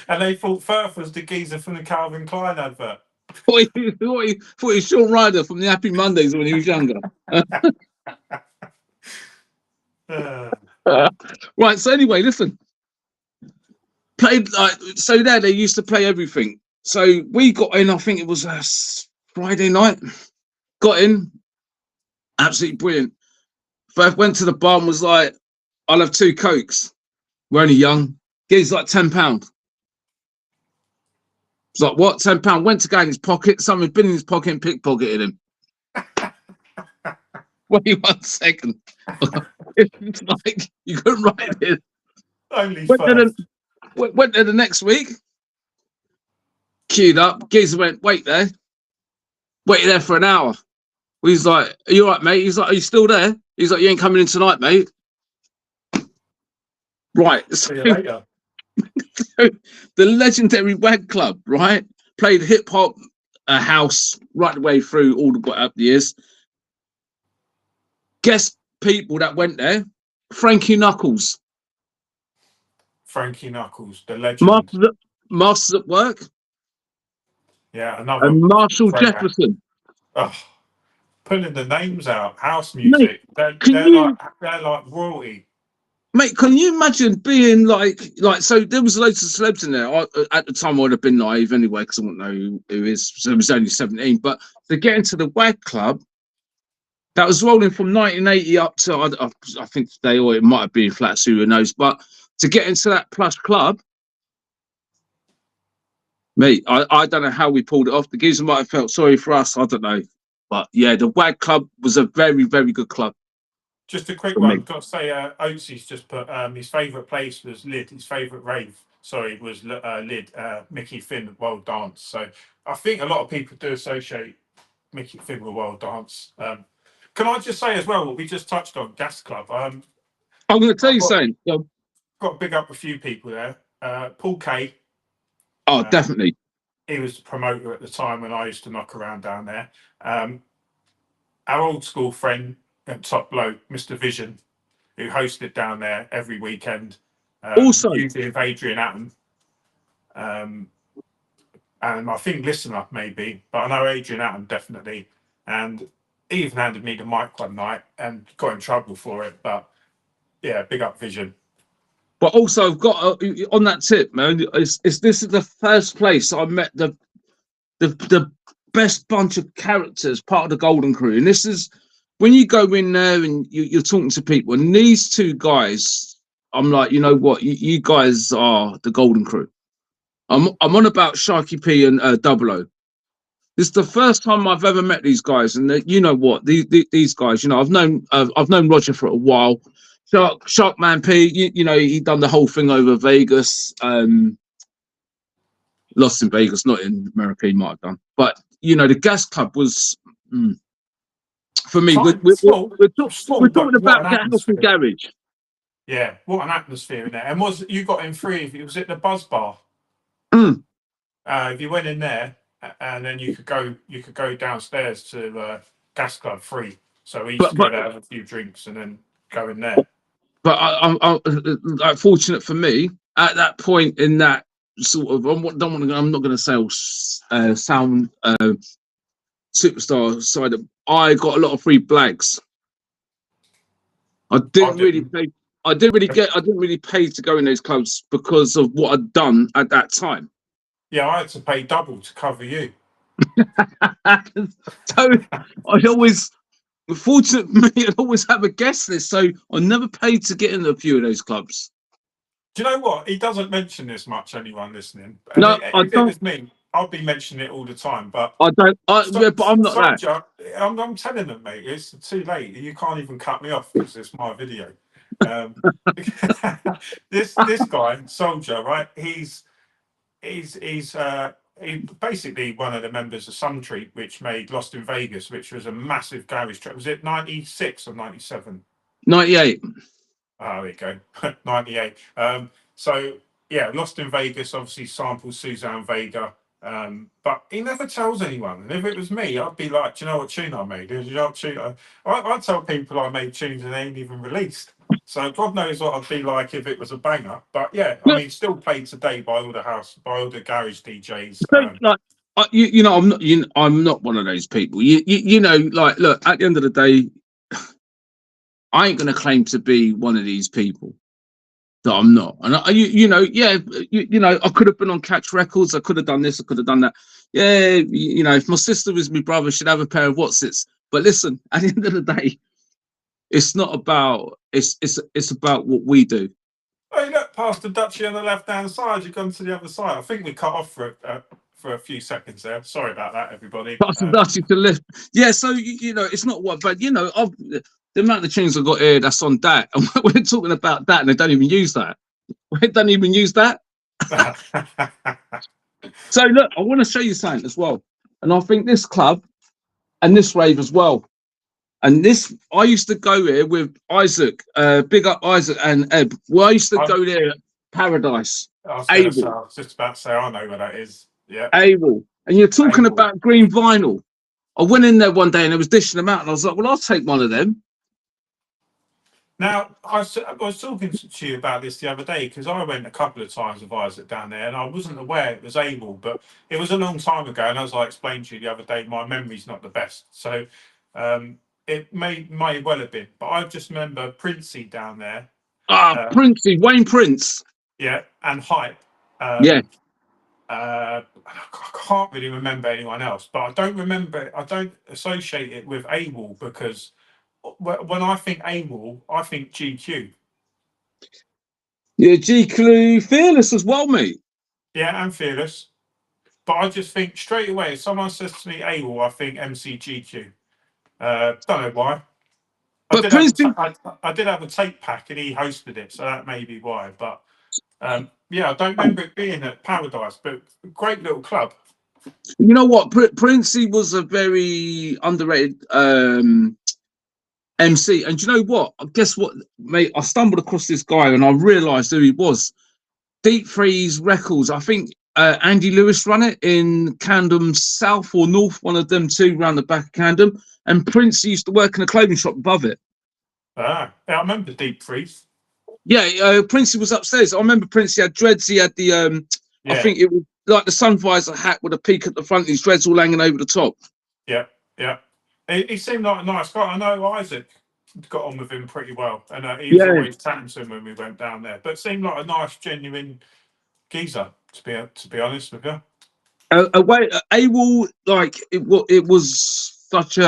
And they thought Firth was the geezer from the Calvin Klein advert. Thought he was Sean Ryder from the Happy Mondays when he was younger. Right, so anyway, listen. Played so there they used to play everything. So we got in, I think it was Friday night. Got in, absolutely brilliant. Firth went to the bar and was like, I'll have 2 Cokes. We're only young. Gives like £10. It's like, what? £10? Went to go in his pocket. Someone had been in his pocket and pickpocketed him. Wait 1 second. It's like, you couldn't write it. Only went there the next week. Queued up. Geezer went, waited there for an hour. He's like, are you all right, mate? He's like, are you still there? He's like, you ain't coming in tonight, mate. Right. See you later. The legendary WAG Club, right? Played hip hop, house right the way through all the way up the years. Guess people that went there, Frankie Knuckles. Frankie Knuckles, the legend. Masters at Work. Yeah, another. And Marshall Jefferson. Oh, pulling the names out, house music. Mate, they're like royalty. Mate, can you imagine being like so there was loads of celebs in there. At the time I would have been naive anyway because I wouldn't know who is. So it was only 17. But to get into the WAG Club, that was rolling from 1980 up to I think today, or it might have been Flats, who knows. But to get into that plush club, mate, I don't know how we pulled it off. The geezer might have felt sorry for us. I don't know. But yeah, the WAG Club was a very, very good club. Just a quick one. I've got to say, Oatsy's just put his favourite place was Lid. His favourite rave, was Lid. Mickey Finn World Dance. So I think a lot of people do associate Mickey Finn with World Dance. Can I just say as well what we just touched on, Gas Club? I'm going to tell you something. Got to big up a few people there. Paul K. Oh, definitely. He was the promoter at the time when I used to knock around down there. Our old school friend and top bloke, Mr. Vision, who hosted down there every weekend. Also, usually with Adrian Atom. And I think Listener maybe, but I know Adrian Atom definitely. And he even handed me the mic one night and got in trouble for it. But yeah, big up Vision. But also, I've got on that tip, man. This is the first place I met the best bunch of characters, part of the Golden Crew, and this is when you go in there and you're talking to people, and these 2 guys, I'm like, you know what, you guys are the Golden Crew. I'm on about Sharky P and Double O. This is the first time I've ever met these guys, and you know what? These guys, you know, I've known Roger for a while. Sharkman P, you know, he done the whole thing over Vegas. Lost in Vegas, not in America. He might have done, but you know, the Gas Club was for me. Kind We're, small, we're but talking what about an House and atmosphere. Garage. Yeah, what an atmosphere in there. And was you got in free? Was it the Buzz Bar? Mm. If you went in there, and then you could go downstairs to Gas Club free. So we used to go But there, have a few drinks, and then go in there. but I'm fortunate for me at that point in that sort of. I'm not going to say sound superstar side. I got a lot of free blags. I didn't really pay. I didn't really pay to go in those clubs because of what I'd done at that time. Yeah, I had to pay double to cover you. So I always, fortunate for me, I'd always have a guest list. So I never paid to get in a few of those clubs. Do you know what? He doesn't mention this much, anyone listening. And No, I if it don't. was me, I'd be mentioning it all the time. But I don't. Yeah, but I'm not that. Soldier, I'm telling them, mate, it's too late. You can't even cut me off because it's my video. This guy, Soldier, right? He's basically one of the members of Sun Treat, which made Lost in Vegas, which was a massive garage track. Was it 96 or 97? 98. Oh, there you go. 98. So yeah, Lost in Vegas obviously samples Suzanne Vega. But he never tells anyone. And if it was me, I'd be like, do you know what tune I made? Do you know what tune I tell people I made tunes and they ain't even released. So God knows what I'd be like if it was a banger. But yeah, I mean, still played today by all the garage DJs. Like, you know, I'm not one of those people. You know, like, look, at the end of the day, I ain't gonna claim to be one of these people that I'm not. And you know, yeah, you know, I could have been on Catch Records. I could have done this. I could have done that. Yeah, you know, if my sister was my brother, she'd have a pair of Watsits. But listen, at the end of the day, it's not about. It's about what we do. Oh, look, past the Dutchie on the left-hand side. You've gone to the other side. I think we cut off for a few seconds there. Sorry about that, everybody. That's to lift. Yeah, so you know, it's not what, but you know, the amount of tunes I got here that's on that, and we're talking about that, and they don't even use that. They don't even use that. So look, I want to show you something as well, and I think this club and this rave as well, and this I used to go here with Isaac, big up Isaac and Eb. Well, I used to go there, Paradise. I was just about to say I know where that is. Yeah, Able. And you're talking about green vinyl. I went in there one day and I was dishing them out, and I was like, "Well, I'll take one of them." Now, I was talking to you about this the other day because I went a couple of times with Isaac down there and I wasn't aware it was Able, but it was a long time ago. And as I explained to you the other day, my memory's not the best. So it may well have been. But I just remember Princey down there. Princey, Wayne Prince. Yeah, and Hype. Yeah. I can't really remember anyone else, but I don't associate it with Able because when I think AWOL, I think GQ. Yeah, GQ, Fearless as well, mate. Yeah, and Fearless. But I just think straight away, if someone says to me AWOL, I think MCGQ. Don't know why. I did have a tape pack and he hosted it, so that may be why. But yeah, I don't remember it being at Paradise, but great little club. You know what? Princey was a very underrated MC, and you know what? Guess what, mate? I stumbled across this guy and I realised who he was. Deep Freeze Records. I think Andy Lewis run it in Camden South or North, one of them two, round the back of Camden. And Prince used to work in a clothing shop above it. Yeah, I remember Deep Freeze. Yeah, Princey was upstairs. I remember Princey had dreads. He had the I think it was like the sun visor hat with a peak at the front. His dreads all hanging over the top. Yeah. He seemed like a nice guy. I know Isaac got on with him pretty well, and he was always chatting to him when we went down there. But seemed like a nice, genuine geezer, to be honest with you. AWOL, like it was such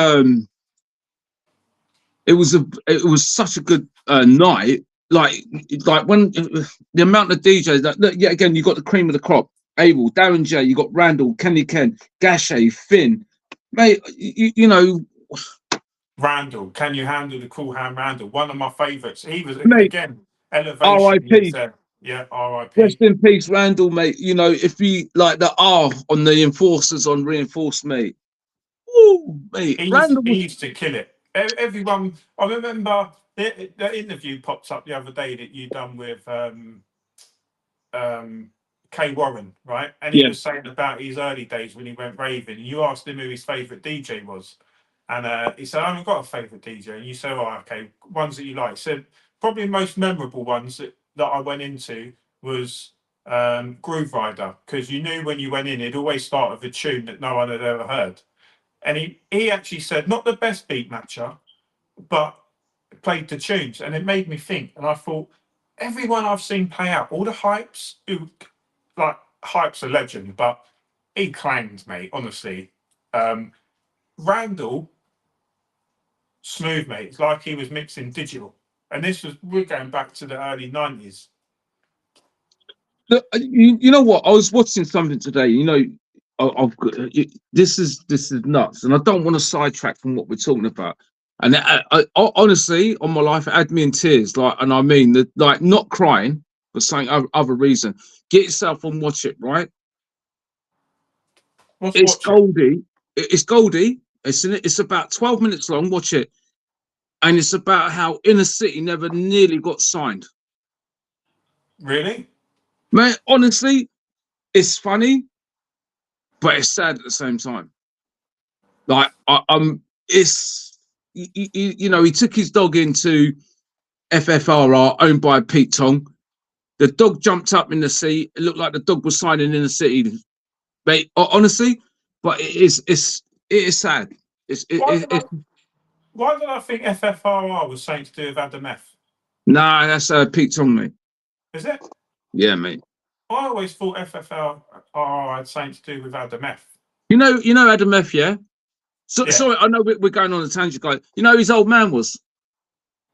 it was such a good night. Like when the amount of DJs that, look, yet again, you got the cream of the crop. Abel, Darren J, you got Randall, Kenny Ken, Gachet, Finn. Mate, you know, Randall, can you handle the cool hand Randall? One of my favourites. He was, mate, again, elevation. He RIP. said, yeah, Rest RIP. in peace, Randall, mate. You know, if you like the R on the enforcers on reinforced, mate. Woo, mate. Randall He was, used to kill it. Everyone, I remember the interview popped up the other day that you done with Kay Warren, right? And he yeah. was saying about his early days when he went raving. And you asked him who his favourite DJ was. And he said, I haven't got a favourite DJ. And you said, oh, okay, ones that you like. He said, probably the most memorable ones that I went into was Groove Rider, because you knew when you went in, it'd always start with a tune that no one had ever heard. And he actually said, not the best beat matcher, but played the tunes. And it made me think. And I thought, everyone I've seen play out, all the hypes, who like Hype's a legend, but he clanged, mate, honestly. Randall, smooth, mate. It's like he was mixing digital. And we're going back to the early 90s. Look, you know what? I was watching something today. You know, I've got this is nuts, and I don't want to sidetrack from what we're talking about. And I honestly, on my life, it had me in tears. Like, and I mean, like not crying, but saying other reason. Get yourself and watch it. Right? Let's It's watch it. Goldie. It's Goldie. It's about 12 minutes long. Watch it, and it's about how Inner City never nearly got signed. Really? Man, honestly, it's funny, but it's sad at the same time. Like, it's you know, he took his dog into FFRR, owned by Pete Tong. The dog jumped up in the seat. It looked like the dog was signing in the city. Mate, honestly, but it is sad. It's Why did I, it's why did I think FFRR was something to do with Adam F? nah, that's Pete Tong, mate. Is it? Yeah, mate. I always thought FFRR had something to do with Adam F. You know Adam F, yeah? So Yeah. sorry, I know we're going on a tangent, guy. You know who his old man was?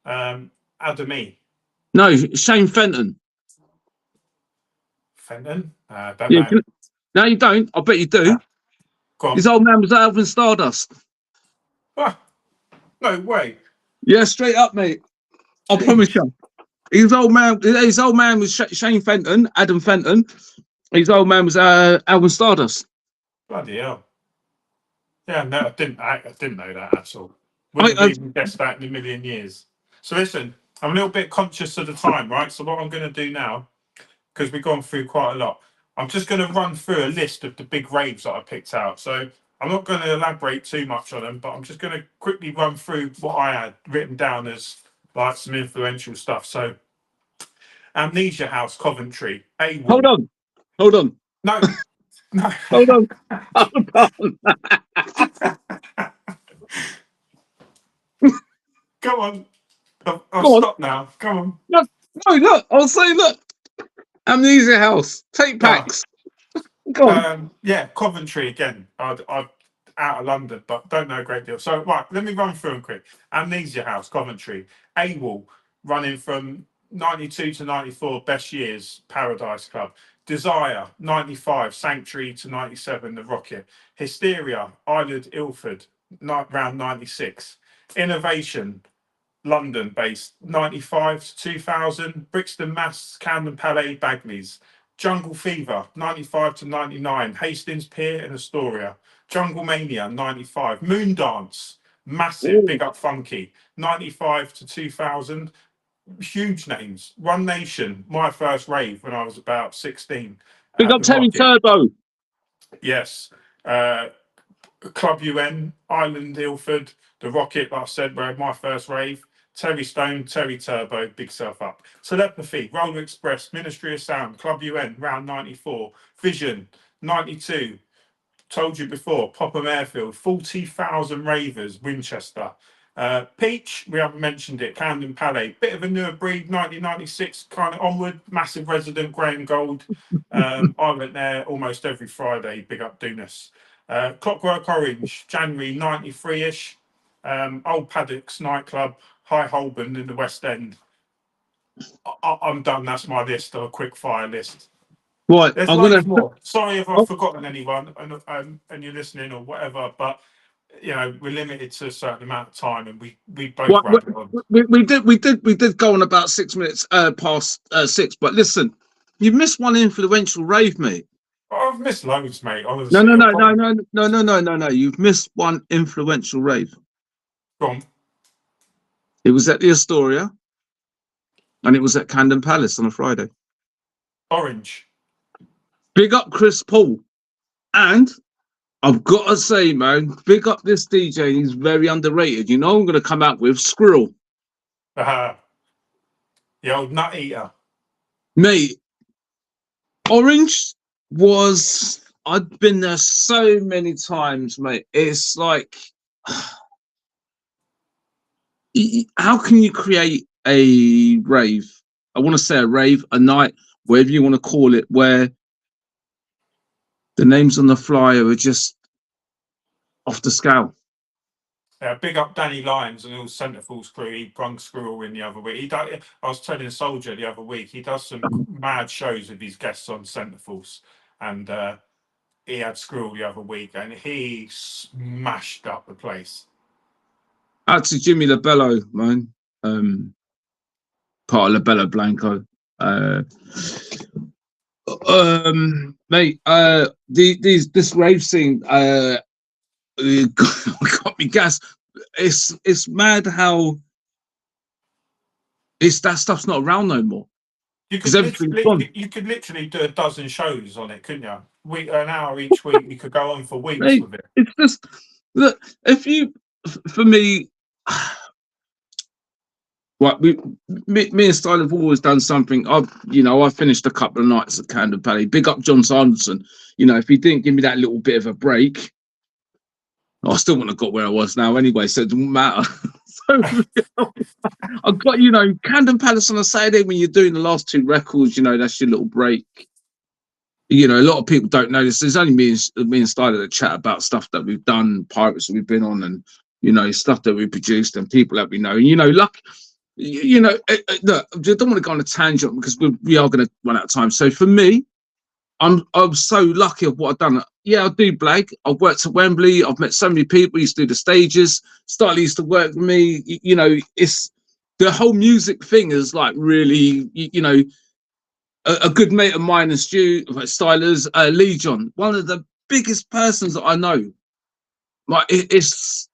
Adam E. No, Shane Fenton. Fenton? Don't Yeah, know. no, you don't. I bet you do. Go His on. old man was Alvin Stardust. Ah, no way. Yeah, straight up, mate. I promise Jeez. you. His old man was Shane Fenton, Adam Fenton. His old man was Alvin Stardust. Bloody hell. Yeah, no, I didn't know that at all. I, Wouldn't have I, even guessed that in a million years. So listen, I'm a little bit conscious of the time, right? So what I'm going to do now, because we've gone through quite a lot, I'm just going to run through a list of the big raves that I picked out. So I'm not going to elaborate too much on them, but I'm just going to quickly run through what I had written down as like some influential stuff. So Amnesia House, Coventry, hold AWOL. on, hold on, No, no. hold on, hold on. Come on. I'll Go on. stop now. Come on. Look, no, look. I'll say, look. Amnesia House. Take No. packs. Go on. Yeah, Coventry again. I'm out of London, but don't know a great deal. So, right, let me run through them quick. Amnesia House, Coventry. AWOL, running from 92 to 94, best years, Paradise Club. Desire, 95, Sanctuary to 97, The Rocket. Hysteria, Island Ilford, round 96. Innovation, London based, 95 to 2000, Brixton Mass, Camden Palais, Bagleys. Jungle Fever, 95 to 99, Hastings Pier and Astoria. Jungle Mania, 95. Moondance, massive, Ooh. big up funky, 95 to 2000. Huge names. One Nation, my first rave when I was about 16 Big at up the Terry Rocket. Turbo. Yes. Club UN, Island Ilford, the Rocket, like I said, were my first rave. Terry Stone, Terry Turbo, Big Self Up. Telepathy, Roller Express, Ministry of Sound, Club UN, round 94. Vision, 92. Told you before, Popham Airfield, 40,000 ravers, Winchester. Peach, we haven't mentioned it, Camden Palais, bit of a newer breed, 1996 kind of onward, massive resident, Graham Gold. I went there almost every Friday, big up Dunas. Clockwork Orange, January 93-ish. Old Paddocks nightclub, High Holborn in the West End. I'm done, that's my list, a quick fire list. Right, There's I'm gonna. loads more. Sorry if I've Oh, forgotten anyone and you're listening or whatever, but you know, we're limited to a certain amount of time, and we both what, rabbit on. we did go on about 6 minutes past 6. But listen, you missed one influential rave, mate. I've missed loads, mate. No, Honestly, no, I've no, no, probably no, no, no, no, no, no. You've missed one influential rave. gone It was at the Astoria, and it was at Camden Palace on a Friday. orange. Big up Chris Paul, and I've got to say, man, big up this DJ. He's very underrated. You know, I'm going to come out with Squirrel, The old nut eater. mate. Orange was. I've been there so many times, mate. It's like, how can you create a rave? I want to say a rave, a night, whatever you want to call it, where the names on the flyer are just off the scale. Big up Danny Lyons and all Centerfall's crew. He brung Squirrel in the other week. I was telling Soldier the other week, he does some mad shows with his guests on Centerfalls, and he had Squirrel the other week, and he smashed up the place. Out to Jimmy LaBello, man. Part of LaBello Blanco. Mate, this rave scene got me gas. It's mad how that stuff's not around no more because everything's gone. You could literally do a dozen shows on it, couldn't you? An hour each week. You could go on for weeks Mate, with it. it's just look, if you for me. Right, me and Style have always done something. I finished a couple of nights at Camden Palace. Big up John Sanderson. You know, if he didn't give me that little bit of a break, I still wouldn't have got where I was now anyway. So it doesn't matter. So I got, Camden Palace on a Saturday when you're doing the last two records. That's your little break. A lot of people don't know this. There's only me and Style that chat about stuff that we've done, pirates that we've been on, and stuff that we produced and people that we know. Luck. Look, I don't want to go on a tangent because we are going to run out of time. So for me, I'm so lucky of what I've done. Yeah, I do blag. I've worked at Wembley. I've met so many people. Used to do the stages. Starley used to work with me. It's the whole music thing is like really, a good mate of mine and Stu, Stylers, Lee John, one of the biggest persons that I know. Like this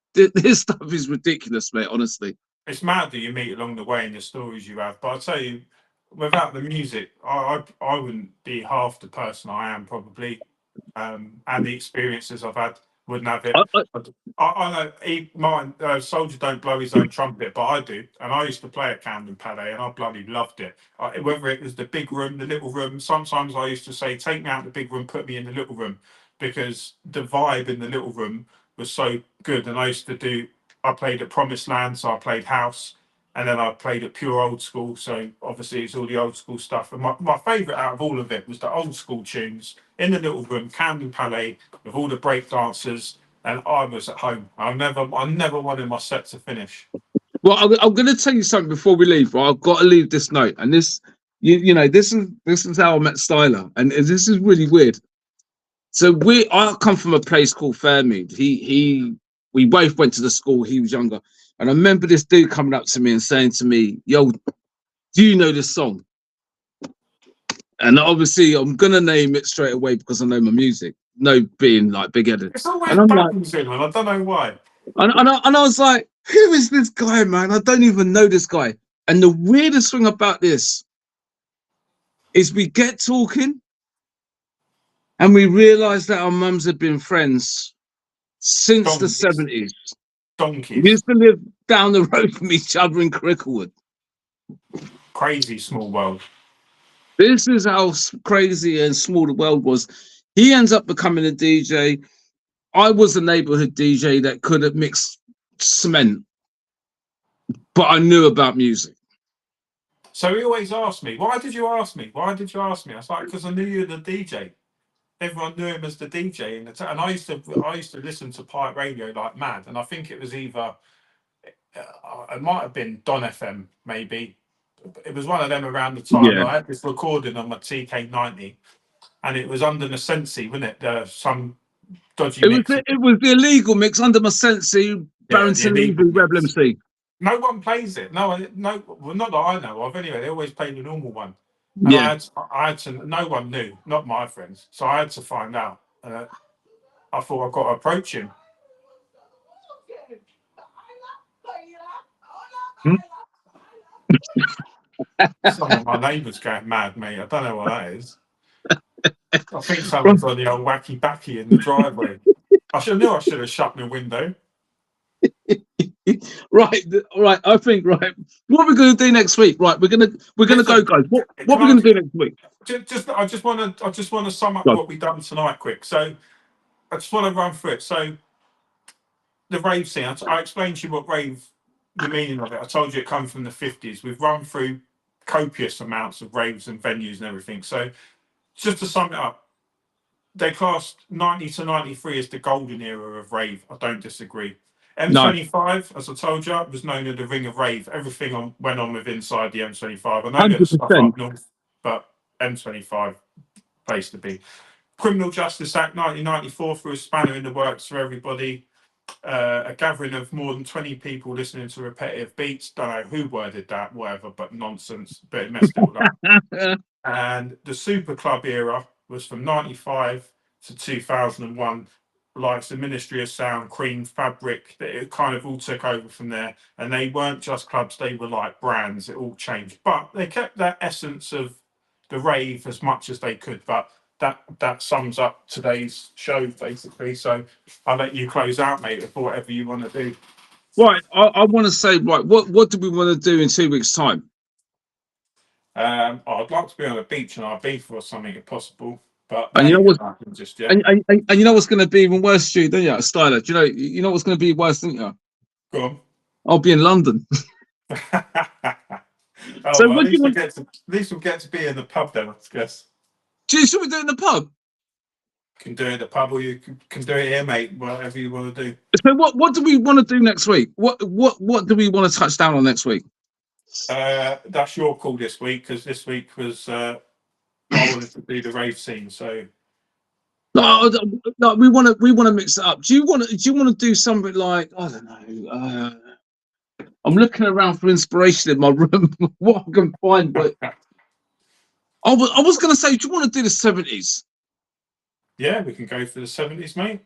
stuff is ridiculous, mate. Honestly. It's mad that you meet along the way and the stories you have. But I tell you, without the music, I wouldn't be half the person I am probably, and the experiences I've had wouldn't have it. I know Soldier don't blow his own trumpet, but I do, and I used to play at Camden Palace, and I bloody loved it. Whether it was the big room, the little room, sometimes I used to say, "Take me out of the big room, put me in the little room," because the vibe in the little room was so good. And I played at Promised Land, so I played house, and then I played at Pure Old School. So obviously it's all the old school stuff. And my favourite out of all of it was the old school tunes in the little room, Camden Palace, with all the break dancers, and I was at home. I never wanted my set to finish. Well, I'm going to tell you something before we leave. Right? I've got to leave this note, and this, this is how I met Styler, and this is really weird. So I come from a place called Fairmead. We both went to the school. He was younger, and I remember this dude coming up to me and saying to me, "Yo, do you know this song?" And obviously, I'm gonna name it straight away because I know my music. No, being like big-headed, It's always and I'm like, balancing, and I don't know why. and I was like, "Who is this guy, man? I don't even know this guy." And the weirdest thing about this is we get talking, and we realise that our mums had been friends since the Donkeys. 70s. We Donkeys. used to live down the road from each other in Cricklewood. Crazy small world. This is how crazy and small the world was. He ends up becoming a DJ. I was a neighborhood DJ that couldn't mix cement, but I knew about music. So he always asked me, "Why did you ask me? Why did you ask me?" I was like, "Because I knew you were the DJ." Everyone knew him as the DJ in and I used to listen to pirate radio like mad, and I think it was either it might have been Don FM maybe. It was one of them around the time. Yeah. I had this recording on my TK90, and it was under Nasensi, wasn't it? Some dodgy It mix. was the illegal mix under my Sensi, Yeah, the Barrington Levy, illegal Rebel mix. MC. No one plays it. No, well, not that I know of. Anyway, they always play the normal one, and Yeah. I had to. No one knew, not my friends, so I had to find out. I thought I've got to approach him. Hmm? Some of my neighbours going mad, mate. I don't know what that is. I think someone's on the old wacky backy in the driveway. I should have shut my window. Right, right. I think right. What we're going to do next week? Right, we're gonna go, Listen, guys. What can we're I going to do next week? I just want to sum up Go. what we've done tonight, quick. So I just want to run through it. So the rave scene. I explained to you what rave, the meaning of it. I told you it comes from the 50s. We've run through copious amounts of raves and venues and everything. So just to sum it up, they classed 90 to 93 as the golden era of rave. I don't disagree. No, M25, as I told you, was known as the ring of rave. Everything went on with inside the M25. I know there's stuff 100%. up north, but M25 place to be. Criminal Justice Act 1994 threw a spanner in the works for everybody. A gathering of more than 20 people listening to repetitive beats. Don't know who worded that, whatever, but nonsense. But it messed it all up. And the Super Club era was from 95 to 2001. Like the Ministry of Sound, Cream, Fabric, that it kind of all took over from there. And they weren't just clubs, they were like brands. It all changed. But they kept that essence of the rave as much as they could. But that sums up today's show, basically. So I'll let you close out, mate, with whatever you want to do. Right, I want to say, right, what do we want to do in 2 weeks' time? I'd like to be on a beach in Ibiza or something if possible, but And that you know ain't what? gonna happen just yet. And you know what's going to be even worse, Stu, don't you, Styler? Do you know what's going to be worse, don't you? Go on. I'll be in London. Oh So well, what do you want? at least we'll get to be in the pub then, I guess. Should we do it in the pub? Can do it in the pub, or you can do it here, mate. Whatever you want to do. So what do we want to do next week? What do we want to touch down on next week? That's your call this week, because this week was I wanted to do the rave scene. So No, we want to mix it up. Do you want to do something like, I don't know? I'm looking around for inspiration in my room. What I can find, but I was going to say, do you want to do the 70s? yeah, we can go for the 70s, mate.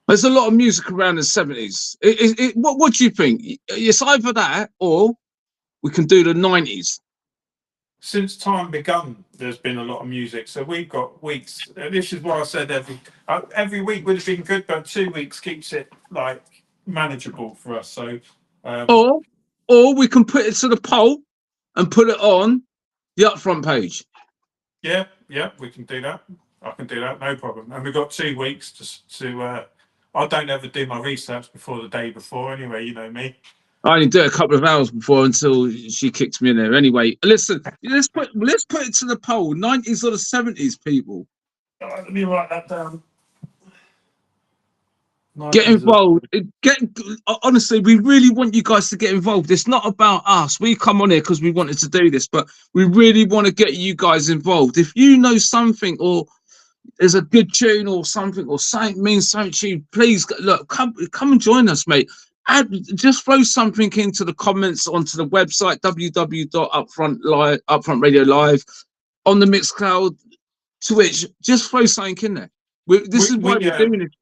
There's a lot of music around the 70s. What do you think? It's either that or we can do the 90s. Since time begun, there's been a lot of music. So we've got weeks. This is why I said every week would have been good, but 2 weeks keeps it like manageable for us. So Or we can put it to the poll and put it on the upfront page. yeah, we can do that. I can do that, no problem. And we've got 2 weeks to I don't ever do my research before the day before anyway, you know me. I only do it a couple of hours before until she kicks me in there. Anyway, listen, let's put it to the poll. 90s or the 70s, people. Let me write that down. Get involved. Honestly, we really want you guys to get involved. It's not about us. We come on here because we wanted to do this, but we really want to get you guys involved. If you know something, or there's a good tune or something, or something means something to you, please look, come and join us, mate. Just throw something into the comments onto the website www.upfront radio live on the Mixcloud, Twitch. Just throw something in there. This is why we're doing it.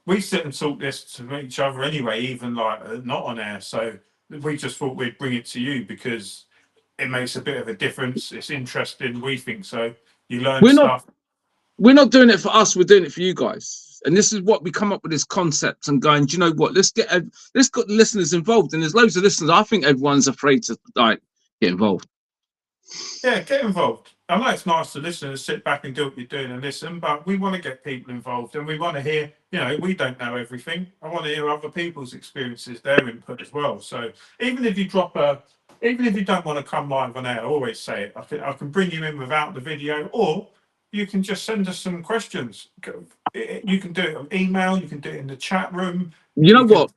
We sit and talk this to each other anyway, even like not on air. So we just thought we'd bring it to you because it makes a bit of a difference. It's interesting. We think so. You learn stuff. We're not doing it for us. We're doing it for you guys. And this is what we come up with, this concept and going, do you know what? Let's get the listeners involved. And there's loads of listeners. I think everyone's afraid to get involved. Yeah, get involved. I know it's nice to listen and sit back and do what you're doing and listen, but we want to get people involved and we want to hear, we don't know everything. I want to hear other people's experiences, their input as well. So even if you even if you don't want to come live on air, I always say it. I can bring you in without the video, or you can just send us some questions. You can do it on email. You can do it in the chat room. You know what?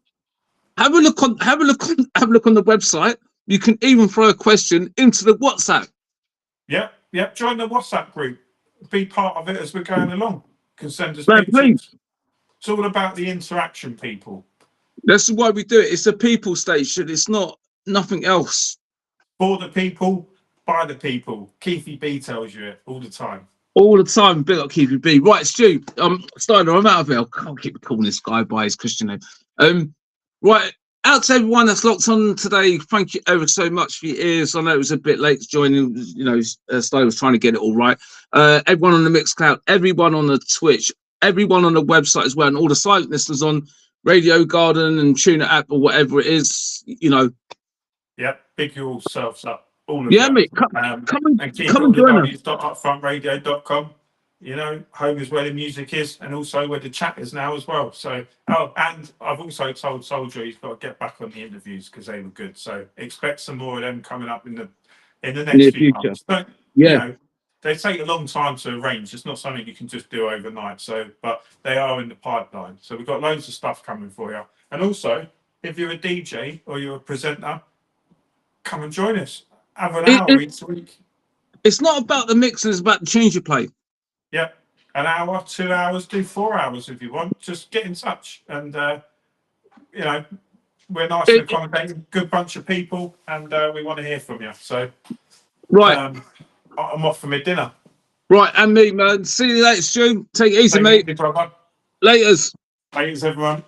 Have a look on the website. You can even throw a question into the WhatsApp. Yep. Join the WhatsApp group. be part of it as we're going along. Can send us Man, pictures. please. It's all about the interaction, people. That's why we do it. It's a people station. It's not nothing else. For the people, by the people. Keithy B tells you it all the time. All the time. Big up Keithy B. Right, Stu. Steiner, I'm out of here. I can't keep calling this guy by his Christian name. Right. Out to everyone that's locked on today. Thank you ever so much for your ears. I know it was a bit late to join in. You know, Steiner was trying to get it all right. Everyone on the Mixcloud, everyone on the Twitch, everyone on the website as well, and all the silent listeners on Radio Garden and Tuna app or whatever it is, you know. Yep, big yourselves up, all of Yeah, you. mate, come And keep and it on the join us. www.upfrontradio.com. You know, home is where the music is, and also where the chat is now as well. So, and I've also told Soldier he's got to get back on the interviews because they were good. So, expect some more of them coming up in the next Near few future. months. But Yeah. you know, they take a long time to arrange. It's not something you can just do overnight. So, but they are in the pipeline. So we've got loads of stuff coming for you. And also, if you're a DJ or you're a presenter, come and join us. Have an hour each week. It's not about the mix, it's about the change you play. Yep. An hour, 2 hours, do 4 hours if you want. Just get in touch. And, you know, we're nice and accommodating, good bunch of people, and we want to hear from you. So, right. I'm off for my dinner. Right, and me, man. See you later, Stu. Take it easy, mate. Laters. Laters. Laters, everyone.